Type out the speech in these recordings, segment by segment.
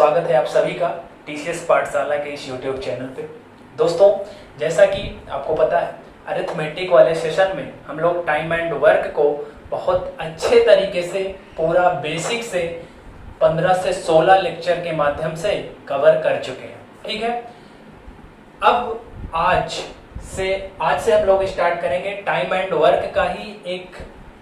स्वागत है आप सभी का टीसीएस पाठशाला के इस यूट्यूब चैनल पे। दोस्तों, जैसा कि आपको पता है, अरिथमेटिक वाले सेशन में हम लोग टाइम एंड वर्क को बहुत अच्छे तरीके से पूरा बेसिक से 15 से 16 लेक्चर के माध्यम से कवर कर चुके हैं। ठीक है, अब आज से हम लोग स्टार्ट करेंगे टाइम एंड वर्क का ही एक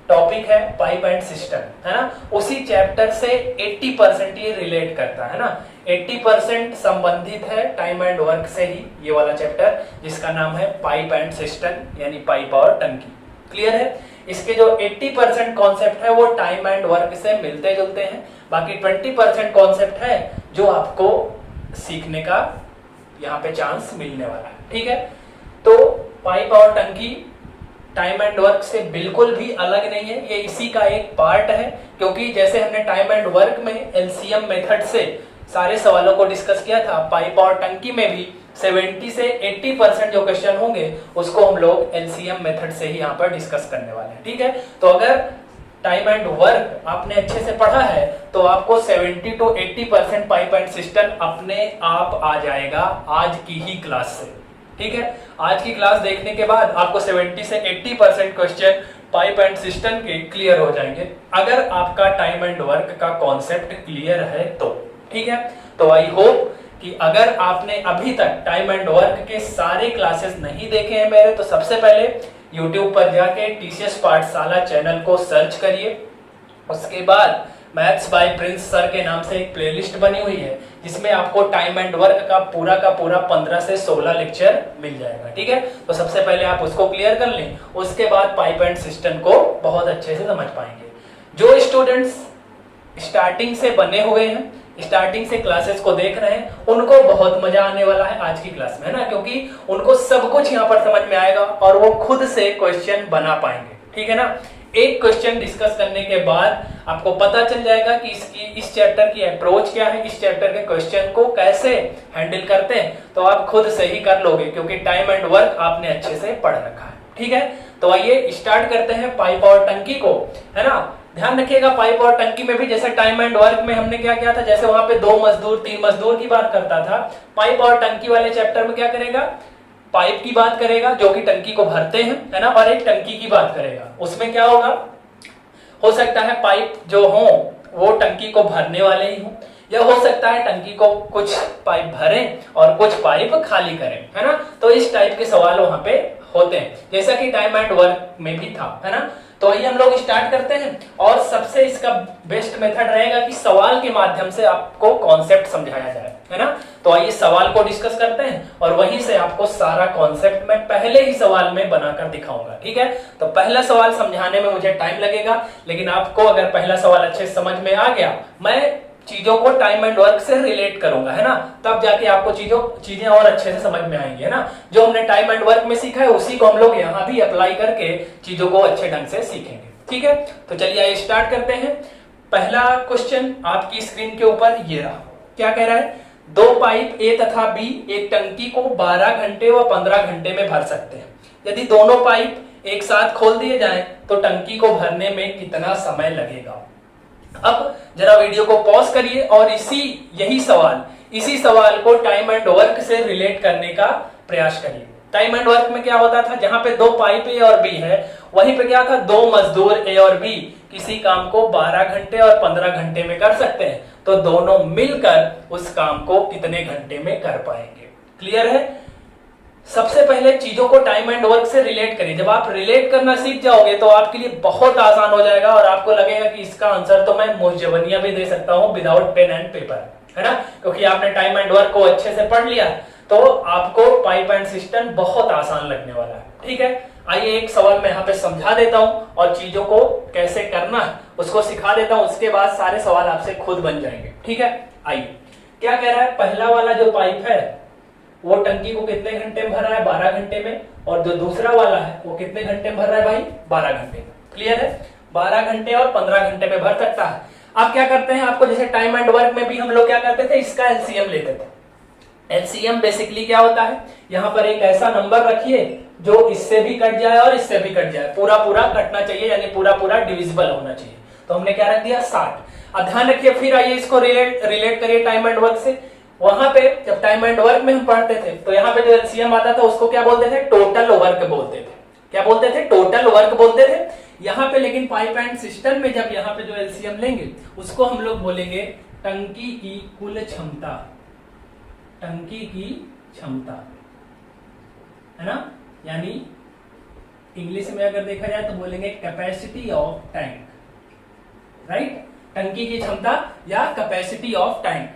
टॉपिक है, पाइप एंड सिस्टम, है ना। उसी चैप्टर से 80% ये रिलेट करता है ना, 80% संबंधित है टाइम एंड वर्क से ही ये वाला चैप्टर, जिसका नाम है पाइप एंड सिस्टम यानी पाइप और टंकी। क्लियर है? इसके जो 80% कॉन्सेप्ट है वो टाइम एंड वर्क से मिलते जुलते हैं, बाकी 20% कॉन्सेप्ट है जो आपको सीखने का यहाँ पे चांस मिलने वाला है। ठीक है, तो पाइप और टंकी टाइम एंड वर्क से बिल्कुल भी अलग नहीं है, ये इसी का एक पार्ट है। क्योंकि जैसे हमने टाइम एंड वर्क में एलसीएम मेथड से सारे सवालों को डिस्कस किया था, पाइप और टंकी में भी 70 से 80% जो क्वेश्चन होंगे उसको हम लोग एलसीएम मेथड से ही यहाँ पर डिस्कस करने वाले हैं। ठीक है, तो अगर टाइम एंड वर्क आपने अच्छे से पढ़ा है तो आपको 70 to 80% पाइप एंड सिस्टम अपने आप आ जाएगा आज की ही क्लास से। ठीक है, आज की क्लास देखने के बाद आपको 70 से 80% क्वेश्चन पाइप एंड सिस्टम के क्लियर हो जाएंगे, अगर आपका टाइम एंड वर्क का कॉन्सेप्ट क्लियर है तो। ठीक है, तो आई होप कि अगर आपने अभी तक टाइम एंड वर्क के सारे क्लासेस नहीं देखे हैं मेरे, तो सबसे पहले YouTube पर जाके टीसीएस पाठशाला चैनल को सर्च करिए। उसके बाद मैथ्स बाय प्रिंस सर के नाम से एक प्लेलिस्ट बनी हुई है, जिसमें आपको टाइम एंड वर्क का पूरा 15 से 16 लेक्चर मिल जाएगा। ठीक है, तो सबसे पहले आप उसको क्लियर कर लें, उसके बाद पाइप एंड सिस्टम को बहुत अच्छे से समझ पाएंगे। जो स्टूडेंट्स स्टार्टिंग से बने हुए हैं, स्टार्टिंग से क्लासेस को देख रहे हैं, उनको बहुत मजा आने वाला है आज की क्लास में, है ना, क्योंकि उनको सब कुछ यहाँ पर समझ में आएगा और वो खुद से क्वेश्चन बना पाएंगे। ठीक है ना, एक क्वेश्चन डिस्कस करने के बाद आपको पता चल जाएगा कि इस चैप्टर की अप्रोच क्या है, इस चैप्टर के क्वेश्चन को कैसे हैंडल करते हैं, तो आप खुद से ही कर लोगे, क्योंकि टाइम एंड वर्क आपने अच्छे से पढ़ रखा है। ठीक है, तो आइए स्टार्ट करते हैं पाइप और टंकी को, है ना। ध्यान रखिएगा, पाइप और टंकी में भी जैसे टाइम एंड वर्क में हमने क्या किया था, जैसे वहां पे 2 मजदूर 3 मजदूर की बात करता था, पाइप और टंकी वाले चैप्टर में क्या करेगा, पाइप की बात करेगा जो कि टंकी को भरते हैं, है ना, और एक टंकी की बात करेगा। उसमें क्या होगा, हो सकता है पाइप जो हो वो टंकी को भरने वाले ही हो, या हो सकता है टंकी को कुछ पाइप भरें और कुछ पाइप खाली करें, है ना। तो इस टाइप के सवाल वहां पे होते हैं, जैसा कि टाइम एंड वर्क में भी था, है ना। तो आइए हम लोग स्टार्ट करते हैं, और सबसे इसका बेस्ट मेथड रहेगा कि सवाल के माध्यम से आपको कॉन्सेप्ट समझाया जाए, है ना। तो आइए सवाल को डिस्कस करते हैं और वहीं से आपको सारा कॉन्सेप्ट मैं पहले ही सवाल में बनाकर दिखाऊंगा। ठीक है, तो पहला सवाल समझाने में मुझे टाइम लगेगा, लेकिन आपको अगर पहला सवाल अच्छे से समझ में आ गया, मैं चीजों को टाइम एंड वर्क से रिलेट करूंगा, है ना, तब जाके आपको चीजें और अच्छे से समझ में आएंगी, है ना। जो हमने टाइम एंड वर्क में सीखा है उसी को हम लोग यहाँ भी अप्लाई करके चीजों को अच्छे ढंग से सीखेंगे। ठीक है, तो चलिए आइए स्टार्ट करते हैं। पहला क्वेश्चन आपकी स्क्रीन के ऊपर ये रहा, क्या कह रहा है, 2 पाइप ए तथा बी एक टंकी को 12 घंटे व 15 घंटे में भर सकते हैं। यदि दोनों पाइप एक साथ खोल दिए जाएं तो टंकी को भरने में कितना समय लगेगा। अब जरा वीडियो को पॉज करिए और इसी सवाल को टाइम एंड वर्क से रिलेट करने का प्रयास करिए। टाइम एंड वर्क में क्या होता था, जहां पे 2 पाइप ए और बी है, वहीं पे क्या था, 2 मजदूर ए और बी किसी काम को 12 घंटे और 15 घंटे में कर सकते हैं, तो दोनों मिलकर उस काम को कितने घंटे में कर पाएंगे। क्लियर है? सबसे पहले चीजों को टाइम एंड वर्क से रिलेट करिए। जब आप रिलेट करना सीख जाओगे तो आपके लिए बहुत आसान हो जाएगा और आपको लगेगा कि इसका आंसर तो मैं मुंहजबानिया भी दे सकता हूं विदाउट पेन एंड पेपर, है ना, क्योंकि आपने टाइम एंड वर्क को अच्छे से पढ़ लिया, तो आपको पाइप एंड सिस्टम बहुत आसान लगने वाला है। ठीक है, आइए एक सवाल मैं यहाँ पे समझा देता हूं और चीजों को कैसे करना है उसको सिखा देता हूं, उसके बाद सारे सवाल आपसे खुद बन जाएंगे। ठीक है, आइए क्या कह रहा है, पहला वाला जो पाइप है वो टंकी को कितने घंटे में भर रहा है, 12 घंटे में, और जो दूसरा वाला है वो कितने घंटे में भर रहा है भाई, 12 घंटे में। क्लियर है, 12 घंटे और 15 घंटे में भर सकता है। अब क्या करते हैं, आपको जैसे टाइम एंड वर्क में भी हम लोग क्या करते थे, इसका एलसीएम लेते थे। एलसीएम बेसिकली क्या होता है, यहाँ पर एक ऐसा नंबर रखिए जो इससे भी कट जाए और इससे भी कट जाए, पूरा कटना चाहिए, यानी पूरा डिविजिबल होना चाहिए। तो हमने क्या रख दिया 60। अब ध्यान रखिए, फिर आइए इसको रिलेट करिए टाइम एंड वर्क से। वहां पे जब टाइम एंड वर्क में हम पढ़ते थे तो यहाँ पे जो एलसीएम आता था उसको क्या बोलते थे, टोटल वर्क बोलते थे। क्या बोलते थे, टोटल वर्क बोलते थे। यहाँ पे लेकिन पाइप एंड सिस्टम में जब यहाँ पे जो एलसीएम लेंगे उसको हम लोग बोलेंगे टंकी की कुल क्षमता, टंकी की क्षमता, है ना। यानी इंग्लिश में अगर देखा जाए तो बोलेंगे कैपेसिटी ऑफ टैंक, राइट। टंकी की क्षमता या कैपेसिटी ऑफ टैंक।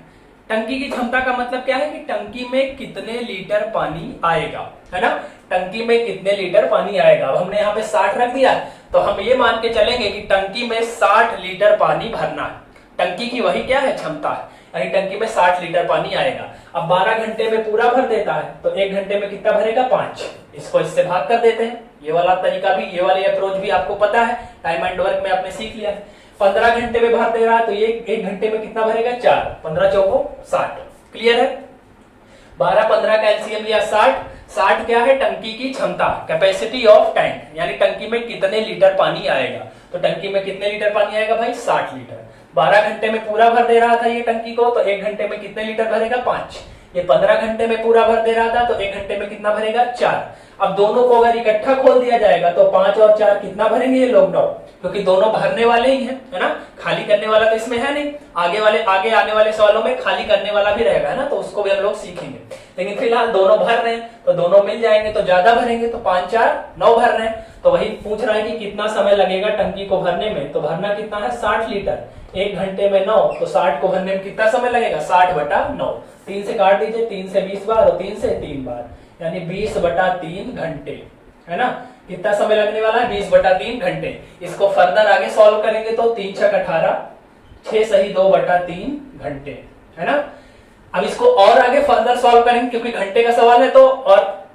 टंकी की क्षमता का मतलब क्या है कि टंकी में कितने लीटर पानी आएगा, है ना। टंकी में कितने लीटर पानी आएगा। अब हमने यहाँ पे 60 रख दिया तो हम ये मान के चलेंगे कि टंकी में 60 लीटर पानी भरना है। टंकी की वही क्या है, क्षमता है, यानी टंकी में 60 लीटर पानी आएगा। अब 12 घंटे में पूरा भर देता है तो 1 घंटे में कितना भरेगा, 5। इसको इससे भाग कर देते हैं। ये वाला तरीका भी, ये वाली अप्रोच भी आपको पता है, टाइम एंड वर्क में आपने सीख लिया है। 15 घंटे में भर दे रहा है तो ये 1 घंटे में कितना भरेगा, 4। 15 चौको 60। क्लियर है। 12 15 का एलसीएम लिया 60। 60 क्या है, टंकी की क्षमता, कैपेसिटी ऑफ टैंक, यानी टंकी में कितने लीटर पानी आएगा। तो टंकी में कितने लीटर पानी आएगा भाई, 60 लीटर। 12 घंटे में पूरा भर दे रहा था ये टंकी को तो 1 घंटे में कितने लीटर भरेगा, 5। ये 15 घंटे में पूरा भर दे रहा था तो 1 घंटे में कितना भरेगा, 4। अब दोनों को अगर इकट्ठा खोल दिया जाएगा तो 5 और 4 कितना भरेंगे ये लोग, 9, क्योंकि दोनों भरने वाले ही हैं, है ना। खाली करने वाला तो इसमें है नहीं। आगे आने वाले सवालों में खाली करने वाला भी रहेगा, है ना, तो उसको भी हम लोग सीखेंगे। लेकिन फिलहाल दोनों भर रहे हैं तो दोनों मिल जाएंगे तो ज्यादा भरेंगे, तो 5 4 9 भर रहे हैं। तो वही पूछ रहा है कि कितना समय लगेगा टंकी को भरने में, तो भरना कितना है, 60 लीटर। 1 घंटे में 9, तो 60 को भरने में कितना समय लगेगा, 60/9। 3 से काट दीजिए, 3 से 20 बार और 3 से 3 बार, यानी 20/3 घंटे, है ना। कितना समय लगने वाला है, 20/3 घंटे। इसको फर्दर आगे सॉल्व करेंगे तो 3 6 18, 6 सही 2/3 घंटे, है ना। अब इसको और आगे फर्दर सॉल्व करेंगे क्योंकि घंटे का सवाल है तो, और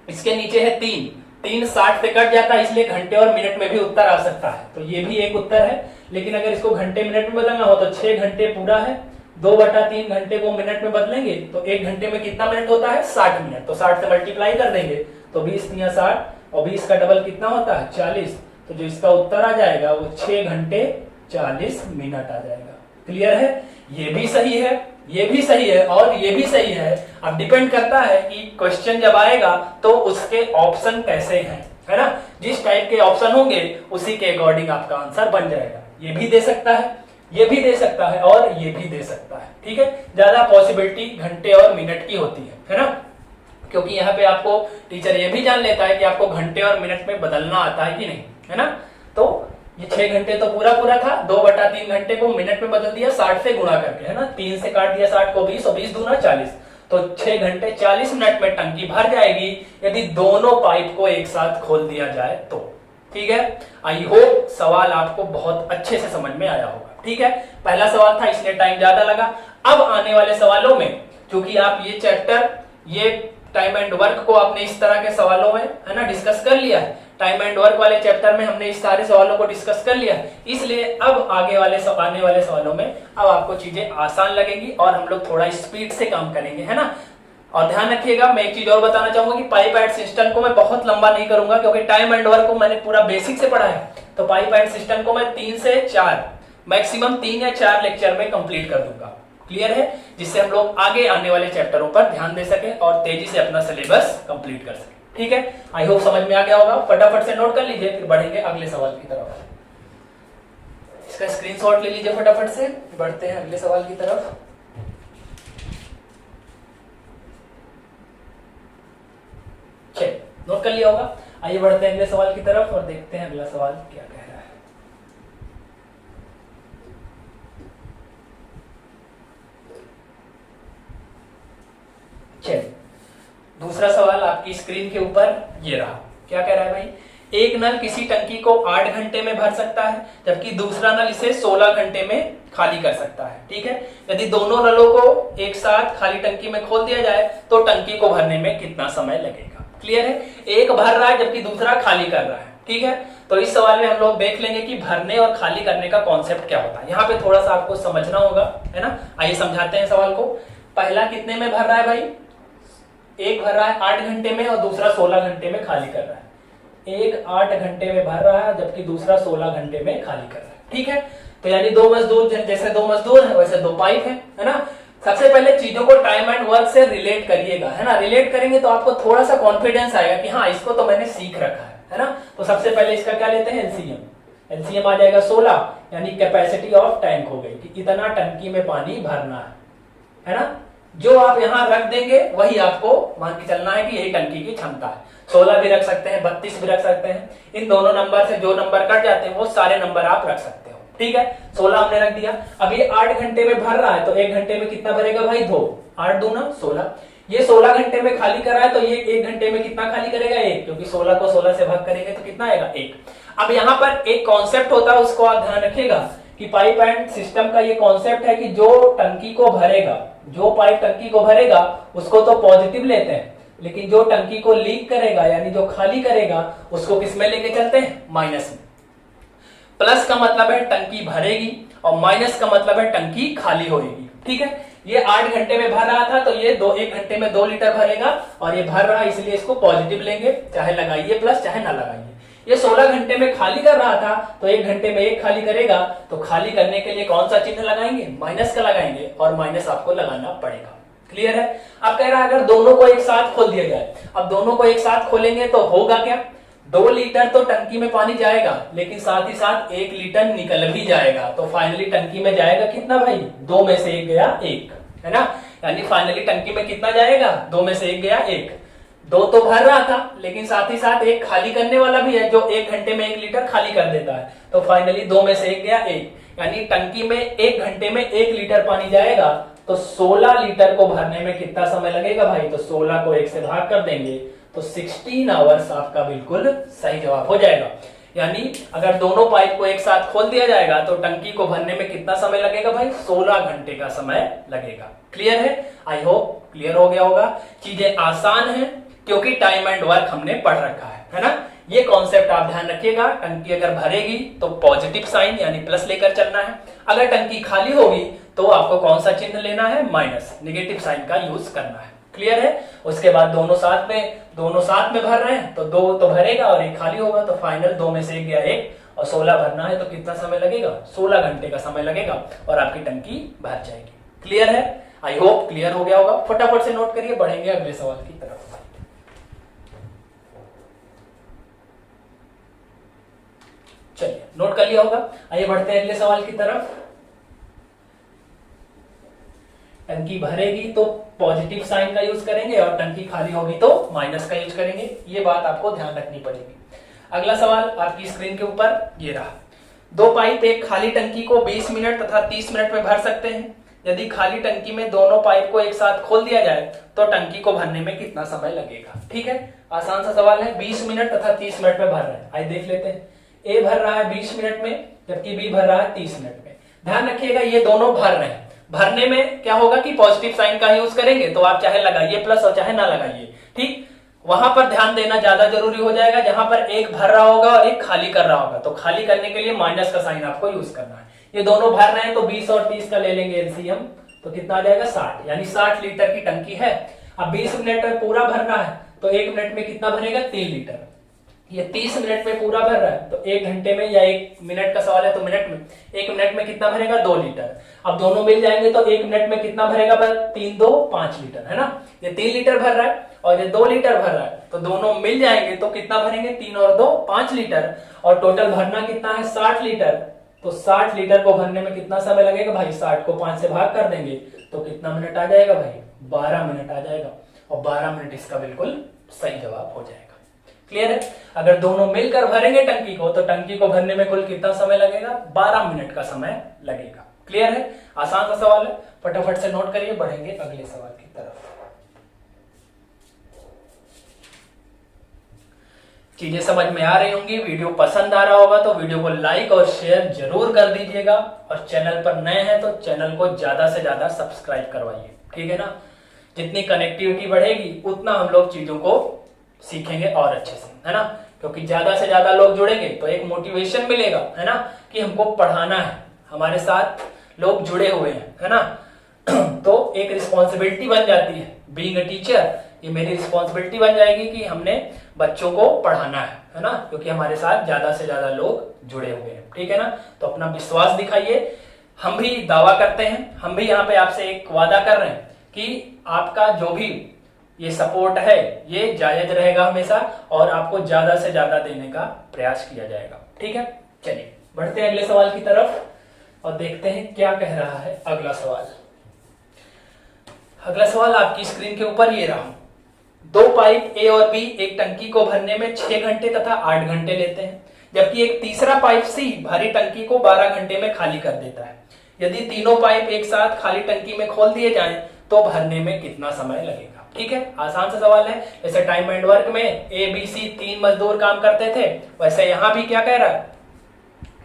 इसके नीचे है 3 60 से कट जाता है, इसलिए घंटे और मिनट में भी उत्तर आ सकता है। तो ये भी एक उत्तर है। लेकिन अगर इसको घंटे मिनट में बदलना हो तो 6 घंटे पूरा है, 2/3 घंटे को मिनट में बदलेंगे तो 1 घंटे में कितना मिनट होता है, 60 मिनट। तो 60 से मल्टीप्लाई कर देंगे तो 20 × 60 और 20 का डबल कितना होता है, 40। तो जो इसका उत्तर आ जाएगा वो 6 घंटे 40 मिनट आ जाएगा। क्लियर है। ये भी सही है, ये भी सही है और ये भी सही है। अब डिपेंड करता है कि क्वेश्चन जब आएगा तो उसके ऑप्शन कैसे हैं, है ना। जिस टाइप के ऑप्शन होंगे उसी के अकॉर्डिंग आपका आंसर बन जाएगा। ये भी दे सकता है, ये भी दे सकता है और ये भी दे सकता है, ठीक है। ज्यादा पॉसिबिलिटी घंटे और मिनट की होती है ना, क्योंकि यहाँ पे आपको टीचर ये भी जान लेता है कि आपको घंटे और मिनट में बदलना आता है कि नहीं, है ना। तो ये 6 घंटे तो पूरा था, 2/3 घंटे को मिनट में बदल दिया 60 से गुणा करके, है ना। 3 से काट दिया 60 को 20 और 20 दूना 40, तो 6 घंटे 40 मिनट में टंकी भर जाएगी यदि दोनों पाइप को एक साथ खोल दिया जाए तो। ठीक है। आई होप सवाल आपको बहुत अच्छे से समझ में आया होगा। ठीक है, पहला सवाल था इसलिए टाइम ज्यादा लगा। अब आने वाले सवालों में क्योंकि आप ये चैप्टर, ये टाइम एंड वर्क को आपने इस तरह के सवालों में, है ना, डिस्कस कर लिया है। टाइम एंड वर्क वाले चैप्टर में हमने इस सारे सवालों को डिस्कस कर लिया, इसलिए अब आने वाले सवालों में अब आपको चीजें आसान लगेंगी और हम लोग थोड़ा स्पीड से काम करेंगे, है ना। और ध्यान रखिएगा, मैं एक चीज और बताना चाहूंगा कि पाइप एंड सिस्टम को मैं बहुत लंबा नहीं करूंगा क्योंकि टाइम एंड वर्क को मैंने पूरा बेसिक से पढ़ा है। तो पाइप एंड सिस्टम को मैं 3 से 4, मैक्सिमम 3 या 4 लेक्चर में कंप्लीट कर दूंगा। क्लियर है, जिससे हम लोग आगे आने वाले चैप्टरों पर ध्यान दे सके और तेजी से अपना सिलेबस कंप्लीट कर सके। ठीक है, आई होप समझ में आ गया होगा। फटाफट से नोट कर लीजिए, फिर बढ़ेंगे अगले सवाल की तरफ। इसका स्क्रीनशॉट ले लीजिए फटाफट से, बढ़ते हैं अगले सवाल की तरफ। नोट कर लिया होगा। आइए बढ़ते हैं अगले सवाल की तरफ और देखते हैं अगला सवाल क्या कह रहा है। चलिए, दूसरा सवाल आपकी स्क्रीन के ऊपर ये रहा। क्या कह रहा है भाई, एक नल किसी टंकी को 8 घंटे में भर सकता है जबकि दूसरा नल इसे 16 घंटे में खाली कर सकता है। ठीक है, यदि दोनों नलों को एक साथ खाली टंकी में खोल दिया जाए तो टंकी को भरने में कितना समय लगेगा। क्लियर है, एक भर रहा है जबकि दूसरा खाली कर रहा है। ठीक है, तो इस सवाल में हम लोग देख लेंगे कि भरने और खाली करने का कॉन्सेप्ट क्या होता है। यहाँ पे थोड़ा सा आपको समझना होगा, है ना। आइए समझाते हैं सवाल को। पहला कितने में भर रहा है भाई, एक भर रहा है 8 घंटे में और दूसरा 16 घंटे में खाली कर रहा है। एक 8 घंटे में भर रहा है जबकि दूसरा 16 घंटे में खाली कर रहा है। ठीक है, तो यानी दो मजदूर, जैसे दो मजदूर है वैसे दो पाइप है ना। सबसे पहले चीजों को टाइम एंड वर्क से रिलेट करिएगा, है ना। रिलेट करेंगे तो आपको थोड़ा सा कॉन्फिडेंस आएगा कि हाँ इसको तो मैंने सीख रखा है ना। तो सबसे पहले इसका क्या लेते हैं, एलसीएम। एलसीएम आ जाएगा 16, यानी कैपेसिटी ऑफ टैंक हो गई कि इतना टंकी में पानी भरना है ना। जो आप यहाँ रख देंगे वही आपको मान के चलना है कि यही टंकी की क्षमता है। 16 भी रख सकते हैं, 32 भी रख सकते हैं। इन दोनों नंबर से जो नंबर कट जाते हैं वो सारे नंबर आप रख सकते हो। ठीक है, 16 हमने रख दिया। अब ये 8 घंटे में भर रहा है तो 1 घंटे में कितना भरेगा भाई, 2। 8 दूना 16। ये 16 घंटे में खाली कर रहा है तो ये 1 घंटे में कितना खाली करेगा, 1, क्योंकि 16 को 16 से भाग करेंगे तो कितना आएगा, 1। अब यहाँ पर एक कॉन्सेप्ट होता है, उसको आप ध्यान रखिएगा कि पाइप एंड सिस्टम का ये कॉन्सेप्ट है कि जो टंकी को भरेगा, जो पाइप टंकी को भरेगा उसको तो पॉजिटिव लेते हैं, लेकिन जो टंकी को लीक करेगा यानी जो खाली करेगा उसको किस में लेके चलते हैं, माइनस में। प्लस का मतलब है टंकी भरेगी और माइनस का मतलब है टंकी खाली होगी। ठीक है, ये 8 घंटे में भर रहा था तो ये 1 घंटे में 2 लीटर भरेगा और ये भर रहा है इसलिए इसको पॉजिटिव लेंगे, चाहे लगाइए प्लस चाहे ना लगाइए। ये 16 घंटे में खाली कर रहा था तो 1 घंटे में 1 खाली करेगा, तो खाली करने के लिए कौन सा चिन्ह लगाएंगे, माइनस का लगाएंगे और माइनस आपको लगाना पड़ेगा। क्लियर है। अब कह रहा है अगर दोनों को एक साथ खोल दिया जाए, अब दोनों को एक साथ खोलेंगे तो होगा क्या, 2 लीटर तो टंकी में पानी जाएगा लेकिन साथ ही साथ 1 लीटर निकल भी जाएगा। तो फाइनली टंकी में जाएगा कितना भाई, 2 में से 1 गया 1, है ना। यानी फाइनली टंकी में कितना जाएगा, 2 में से 1 गया 1। 2 तो भर रहा था लेकिन साथ ही साथ 1 खाली करने वाला भी है जो 1 घंटे में 1 लीटर खाली कर देता है। तो फाइनली 2 में से 1 गया 1, यानी टंकी में 1 घंटे में 1 लीटर पानी जाएगा। तो 16 लीटर को भरने में कितना समय लगेगा भाई, तो 16 को 1 से भाग कर देंगे तो 16 आवर्स आपका बिल्कुल सही जवाब हो जाएगा। यानी अगर दोनों पाइप को एक साथ खोल दिया जाएगा तो टंकी को भरने में कितना समय लगेगा भाई, 16 घंटे का समय लगेगा। क्लियर है, आई होप क्लियर हो गया होगा। चीजें आसान है क्योंकि टाइम एंड वर्क हमने पढ़ रखा है ना। ये कॉन्सेप्ट आप ध्यान रखिएगा, टंकी अगर भरेगी तो पॉजिटिव साइन यानी प्लस लेकर चलना है, अगर टंकी खाली होगी तो आपको कौन सा चिन्ह लेना है, माइनस, नेगेटिव साइन का यूज करना है। क्लियर है। उसके बाद दोनों साथ में भर रहे हैं तो 2 तो भरेगा और 1 खाली होगा, तो फाइनल 2 में से 1 गया 1 और 16 भरना है तो कितना समय लगेगा, 16 घंटे का समय लगेगा और आपकी टंकी भर जाएगी। क्लियर है, आई होप क्लियर हो गया होगा। फटाफट से नोट करिए, बढ़ेंगे अगले सवाल की तरफ। चलिए नोट कर लिया होगा, आइए बढ़ते हैं अगले सवाल की तरफ। टंकी भरेगी तो पॉजिटिव साइन का यूज करेंगे और टंकी खाली होगी तो माइनस का यूज करेंगे, ये बात आपको ध्यान रखनी पड़ेगी। अगला सवाल आपकी स्क्रीन के ऊपर ये रहा, 2 पाइप एक खाली टंकी को 20 मिनट तथा 30 मिनट में भर सकते हैं। यदि खाली टंकी में दोनों पाइप को एक साथ खोल दिया जाए तो टंकी को भरने में कितना समय लगेगा। ठीक है, आसान सा सवाल है, 20 मिनट तथा 30 मिनट में भर रहे हैं। आइए देख लेते हैं। ए भर रहा है 20 मिनट में जबकि बी भर रहा है 30 मिनट में। ध्यान रखिएगा ये दोनों भर रहे हैं, भरने में क्या होगा कि पॉजिटिव साइन का यूज करेंगे, तो आप चाहे लगाइए प्लस और चाहे ना लगाइए। ठीक, वहां पर ध्यान देना ज्यादा जरूरी हो जाएगा जहां पर एक भर रहा होगा और एक खाली कर रहा होगा, तो खाली करने के लिए माइनस का साइन आपको यूज करना है। ये दोनों भर रहे हैं तो 20 और 30 का ले लेंगे एलसीएम, तो कितना आ जाएगा 60, यानी 60 लीटर की टंकी है। अब 20 मिनट में पूरा भरना है तो 1 मिनट में कितना भरेगा, 3 लीटर। ये 30 मिनट में पूरा भर रहा है तो 1 घंटे में या 1 मिनट का सवाल है तो मिनट में, 1 मिनट में कितना भरेगा, 2 लीटर। अब दोनों मिल जाएंगे तो 1 मिनट में कितना भरेगा, 3 2 5 लीटर, है ना। ये 3 लीटर भर रहा है और ये 2 लीटर भर रहा है, तो दोनों मिल जाएंगे तो कितना भरेंगे, 3 और 2 5 लीटर, और टोटल भरना कितना है 60 लीटर। तो 60 लीटर को भरने में कितना समय लगेगा भाई, 60 को 5 से भाग कर देंगे तो कितना मिनट आ जाएगा भाई, 12 मिनट आ जाएगा, और 12 मिनट इसका बिल्कुल सही जवाब हो जाएगा। क्लियर है। अगर दोनों मिलकर भरेंगे टंकी को तो टंकी को भरने में कुल कितना समय लगेगा, 12 मिनट का समय लगेगा। क्लियर है, आसान सा सवाल है, फटाफट से नोट करिए, बढ़ेंगे अगले सवाल की तरफ। चीजें समझ में आ रही होंगी, वीडियो पसंद आ रहा होगा तो वीडियो को लाइक और शेयर जरूर कर दीजिएगा, और चैनल पर नए हैं तो चैनल को ज्यादा से ज्यादा सब्सक्राइब करवाइए। ठीक है ना, जितनी कनेक्टिविटी बढ़ेगी उतना हम लोग चीजों को सीखेंगे और अच्छे से, है ना, क्योंकि ज्यादा से ज्यादा लोग जुड़ेंगे तो एक मोटिवेशन मिलेगा, है ना, कि हमको पढ़ाना है, हमारे साथ लोग जुड़े हुए हैं, है ना। तो एक रिस्पॉन्सिबिलिटी बन जाती है, बीइंग अ टीचर, ये मेरी रिस्पॉन्सिबिलिटी बन जाएगी कि हमने बच्चों को पढ़ाना है। है ना, क्योंकि हमारे साथ ज्यादा से ज्यादा लोग जुड़े हुए हैं, ठीक है ना। तो अपना विश्वास दिखाइए, हम भी दावा करते हैं, हम भी यहाँ पे आपसे एक वादा कर रहे हैं कि आपका जो भी ये सपोर्ट है ये जायज रहेगा हमेशा, और आपको ज्यादा से ज्यादा देने का प्रयास किया जाएगा, ठीक है। चलिए बढ़ते हैं अगले सवाल की तरफ और देखते हैं क्या कह रहा है अगला सवाल। अगला सवाल आपकी स्क्रीन के ऊपर ये रहा। दो पाइप ए और बी एक टंकी को भरने में 6 घंटे तथा 8 घंटे लेते हैं, जबकि एक तीसरा पाइप सी भरी टंकी को 12 घंटे में खाली कर देता है। यदि तीनों पाइप एक साथ खाली टंकी में खोल दिए जाएं तो भरने में कितना समय लगेगा। ठीक है, आसान सा सवाल है। जैसे टाइम एंड वर्क में ए बी सी 3 मजदूर काम करते थे, वैसे यहां भी क्या कह रहा है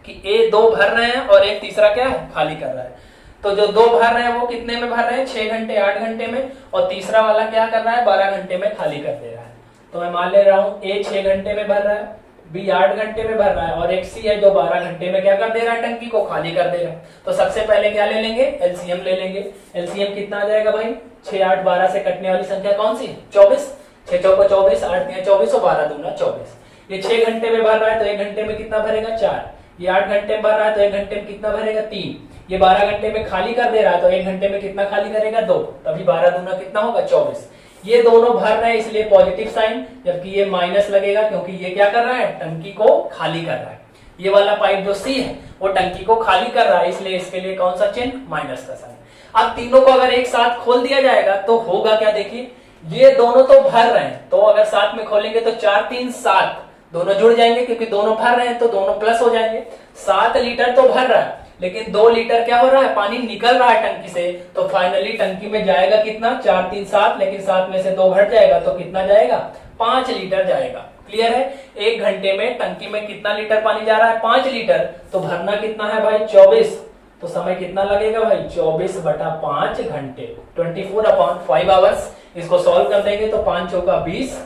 कि ए 2 भर रहे हैं और एक तीसरा क्या है, खाली कर रहा है। तो जो 2 भर रहे हैं वो कितने में भर रहे हैं, 6 घंटे 8 घंटे में, और तीसरा वाला क्या कर रहा है, 12 घंटे में खाली कर दे रहा है। तो मैं मान ले रहा हूं ए 6 घंटे में भर रहा है, बी 8 घंटे में भर रहा है, और एक सी है जो 12 घंटे में क्या कर दे रहा है, टंकी को खाली कर दे रहा है। तो सबसे पहले क्या ले लेंगे, एलसीएम ले लेंगे। एलसीएम कितना आ जाएगा भाई, 6 8 12 से कटने वाली संख्या कौन सी, 24। 6 चौको 24, 8 तिया 24 और 12 दूना 24। ये 6 घंटे में भर रहा है तो 1 घंटे में कितना भरेगा, 4। ये 8 घंटे में भर रहा है तो 1 घंटे में कितना भरेगा, 3। ये 12 घंटे में खाली कर दे रहा है तो 1 घंटे में कितना खाली करेगा, 2। तभी 12 दूना कितना होगा, 24। ये दोनों भर रहे हैं इसलिए पॉजिटिव साइन, जबकि ये माइनस लगेगा क्योंकि ये क्या कर रहा है, टंकी को खाली कर रहा है। ये वाला पाइप जो सी है वो टंकी को खाली कर रहा है, इसलिए इसके लिए कौन सा चिन्ह, माइनस का साइन। अब तीनों को अगर एक साथ खोल दिया जाएगा तो होगा क्या, देखिए ये दोनों तो भर रहे हैं, तो अगर साथ में खोलेंगे तो 4 3 7 दोनों जुड़ जाएंगे, क्योंकि दोनों भर रहे हैं तो दोनों प्लस हो जाएंगे। 7 लीटर तो भर रहा है लेकिन 2 लीटर क्या हो रहा है, पानी निकल रहा है टंकी से, तो फाइनली टंकी में जाएगा कितना, 4 3 7, लेकिन 7 में से 2 घट जाएगा तो कितना जाएगा, 5 लीटर जाएगा। क्लियर है। 1 घंटे में टंकी में कितना लीटर पानी जा रहा है, 5 लीटर, तो भरना कितना है भाई, 24। तो समय कितना लगेगा भाई, 24/5 घंटे, 24/5 आवर्स। इसको सॉल्व कर देंगे तो 5 चौका 20,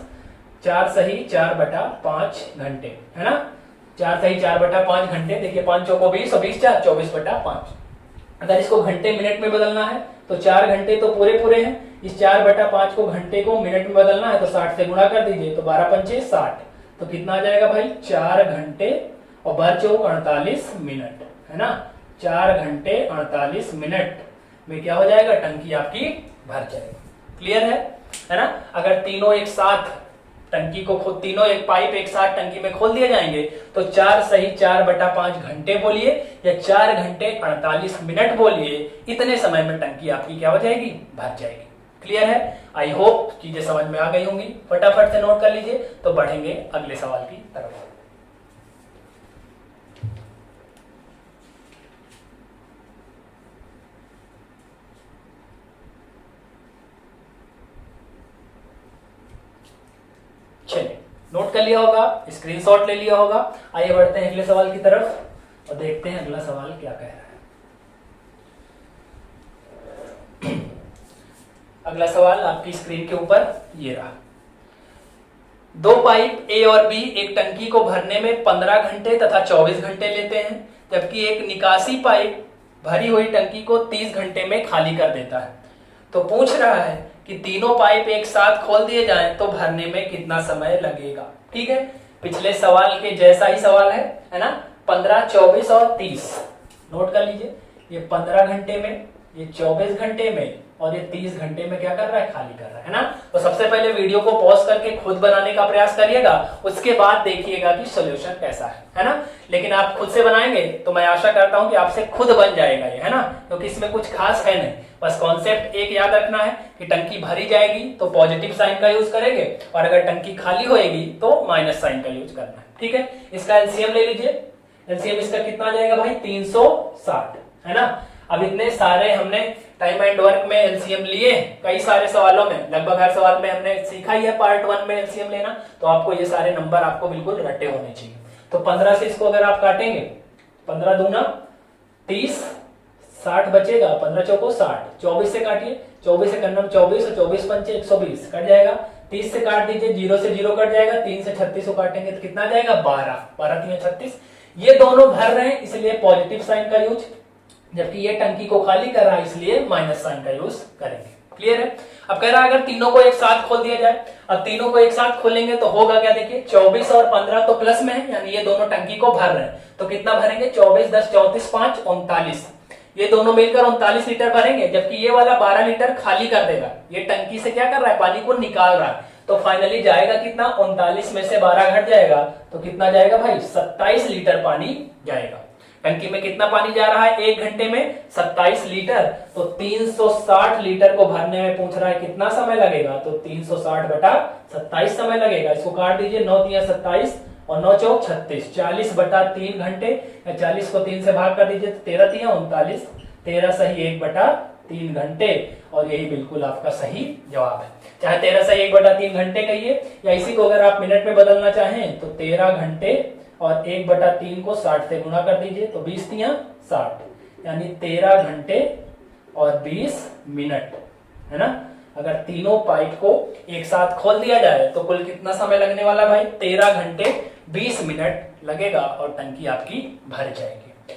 4 सही 4/5 घंटे, है ना। 4 सही 4/5 घंटे। देखिए 5 चौको 20 और 20 4 24/5। अगर इसको घंटे मिनट में बदलना है तो 4 घंटे तो पूरे पूरे हैं, इस 4/5 को घंटे को मिनट में बदलना है तो 60 से गुणा कर दीजिए, तो 12 पंचे 60, तो कितना आ जाएगा भाई, 4 घंटे और 12 48 मिनट, है ना। 4 घंटे 48 मिनट में क्या हो जाएगा, टंकी आपकी भर जाएगी। क्लियर है ना। अगर तीनों एक साथ टंकी को तीनों एक पाइप एक साथ टंकी में खोल दिए जाएंगे तो 4 सही 4/5 घंटे बोलिए या 4 घंटे 48 मिनट बोलिए, इतने समय में टंकी आपकी क्या हो जाएगी, भर जाएगी। क्लियर है। आई होप चीजें समझ में आ गई होंगी। फटाफट से नोट कर लीजिए, तो बढ़ेंगे अगले सवाल की तरफ। चलिए नोट कर लिया होगा, स्क्रीनशॉट ले लिया होगा। आइए बढ़ते हैं अगले सवाल की तरफ और देखते हैं अगला सवाल क्या कह रहा है। अगला सवाल आपकी स्क्रीन के ऊपर ये रहा। 2 पाइप ए और बी एक टंकी को भरने में 15 घंटे तथा 24 घंटे लेते हैं, जबकि एक निकासी पाइप भरी हुई टंकी को 30 घंटे में खाली कर देता है। तो पूछ रहा है कि तीनों पाइप एक साथ खोल दिए जाएं तो भरने में कितना समय लगेगा। ठीक है, पिछले सवाल के जैसा ही सवाल है ना। 15 24 और 30 नोट कर लीजिए। ये 15 घंटे में, ये 24 घंटे में और ये 30 घंटे में क्या कर रहा है, खाली कर रहा है ना। तो सबसे पहले वीडियो को पॉज करके खुद बनाने का प्रयास करिएगा, उसके बाद देखिएगा कि सॉल्यूशन कैसा है ना। लेकिन आप खुद से बनाएंगे तो मैं आशा करता हूं कि आपसे खुद बन जाएगा ये, है ना, क्योंकि इसमें कुछ खास है नहीं। बस कॉन्सेप्ट एक याद रखना है कि टंकी भरी जाएगी तो पॉजिटिव साइन का यूज करेंगे, और अगर टंकी खाली होएगी तो माइनस साइन का यूज करना है। ठीक है, इसका एलसीएम ले लीजिए। एलसीएम इसका कितना आ जाएगा भाई, 360, है ना। अब इतने सारे हमने टाइम एंड वर्क में एलसीएम लिए, कई सारे सवालों में, लगभग हर सवाल में हमने सीखा ही है पार्ट 1 में एलसीएम लेना, तो आपको ये सारे नंबर आपको बिल्कुल रटे होने चाहिए। तो 15 से इसको अगर आप काटेंगे, 15 दूना 30, 60 बचेगा, 15 चौको 60, 24 से काटिए, 24 से करना 24 और 24 पंचे 120 कट जाएगा। 30 से काट दीजिए, 0 से 0 कट जाएगा, 3 से 36 को काटेंगे तो कितना जाएगा, 12, 12 3 36। ये दोनों भर रहे हैं इसलिए पॉजिटिव साइन का यूज, जबकि ये टंकी को खाली कर रहा है इसलिए माइनस साइन का यूज करेंगे। क्लियर है। अब कह रहा है अगर तीनों को एक साथ खोल दिया जाए, अब तीनों को एक साथ खोलेंगे तो होगा क्या, देखिए 24 और 15 तो प्लस में है, यानी ये दोनों टंकी को भर रहे हैं, तो कितना भरेंगे 24 10 34 5 39, ये दोनों मिलकर 39 लीटर भरेंगे, जबकि ये वाला 12 लीटर खाली कर देगा। ये टंकी से क्या कर रहा है, पानी को निकाल रहा है, तो फाइनली जाएगा कितना, 39 में से 12 घट जाएगा तो कितना जाएगा भाई 27 लीटर पानी जाएगा। टंकी में कितना पानी जा रहा है, 1 घंटे में 27 लीटर, तो 360 लीटर को भरने में पूछ रहा है कितना समय लगेगा, तो 360 बटा 27 समय लगेगा। इसको काट दीजिए, 9 तिया 27 और 9 चौक 36, 40 बटा 3 घंटे, 40 को 3 से भाग कर दीजिए तो 13 तिया 39, 13 सही 1 बटा 3 घंटे, और यही बिल्कुल आपका सही जवाब है। चाहे 13 सही 1 बटा 3 घंटे कहिए, या इसी को अगर आप मिनट में बदलना चाहें तो 13 घंटे और 1 बटा 3 को 60 से गुणा कर दीजिए, तो 20 तिया 60, यानी 13 घंटे और 20 मिनट, है ना। अगर तीनों पाइप को एक साथ खोल दिया जाए तो कुल कितना समय लगने वाला भाई, 13 घंटे 20 मिनट लगेगा और टंकी आपकी भर जाएगी।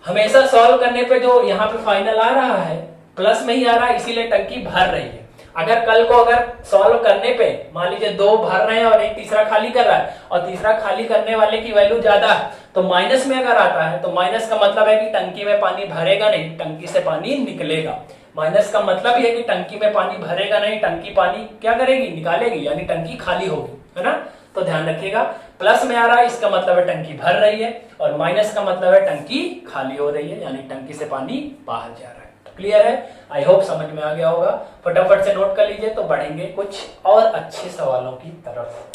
हमेशा सॉल्व करने पे जो यहाँ पे फाइनल आ रहा है प्लस में ही आ रहा है, इसीलिए टंकी भर रही है। अगर कल को अगर सॉल्व करने पे मान लीजिए 2 भर रहे हैं और एक तीसरा खाली कर रहा है, और तीसरा खाली करने वाले की वैल्यू ज्यादा है, तो माइनस में अगर आता है तो माइनस का मतलब है कि टंकी में पानी भरेगा नहीं, टंकी से पानी निकलेगा। माइनस का मतलब ये है कि टंकी में पानी भरेगा नहीं, टंकी पानी क्या करेगी, निकालेगी, यानी टंकी खाली होगी, है ना। तो ध्यान रखिएगा, प्लस में आ रहा है इसका मतलब है टंकी भर रही है, और माइनस का मतलब है टंकी खाली हो रही है, यानी टंकी से पानी बाहर जा रहा है। क्लियर है, आई होप समझ में आ गया होगा। फटाफट से नोट कर लीजिए, तो बढ़ेंगे कुछ और अच्छे सवालों की तरफ।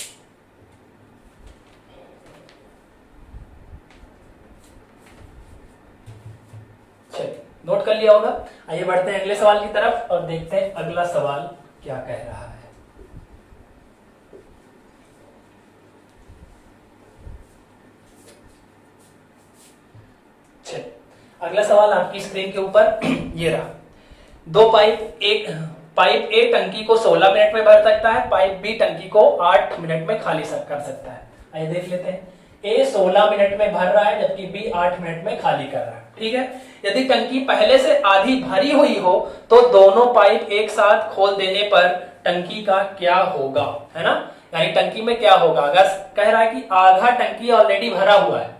चलिए नोट कर लिया होगा, आइए बढ़ते हैं अगले सवाल की तरफ और देखते हैं अगला सवाल क्या कह रहा है। चलिए अगला सवाल आपकी स्क्रीन के ऊपर ये रहा। दो पाइप ए टंकी को 16 मिनट में भर सकता है, पाइप बी टंकी को 8 मिनट में खाली कर सकता है। आइए देख लेते हैं। ए 16 मिनट में भर रहा है जबकि बी 8 मिनट में खाली कर रहा है, ठीक है। यदि टंकी पहले से आधी भरी हुई हो तो दोनों पाइप एक साथ खोल देने पर टंकी का क्या होगा, है ना। यानी टंकी में क्या होगा, अगर कह रहा है कि आधा टंकी ऑलरेडी भरा हुआ है,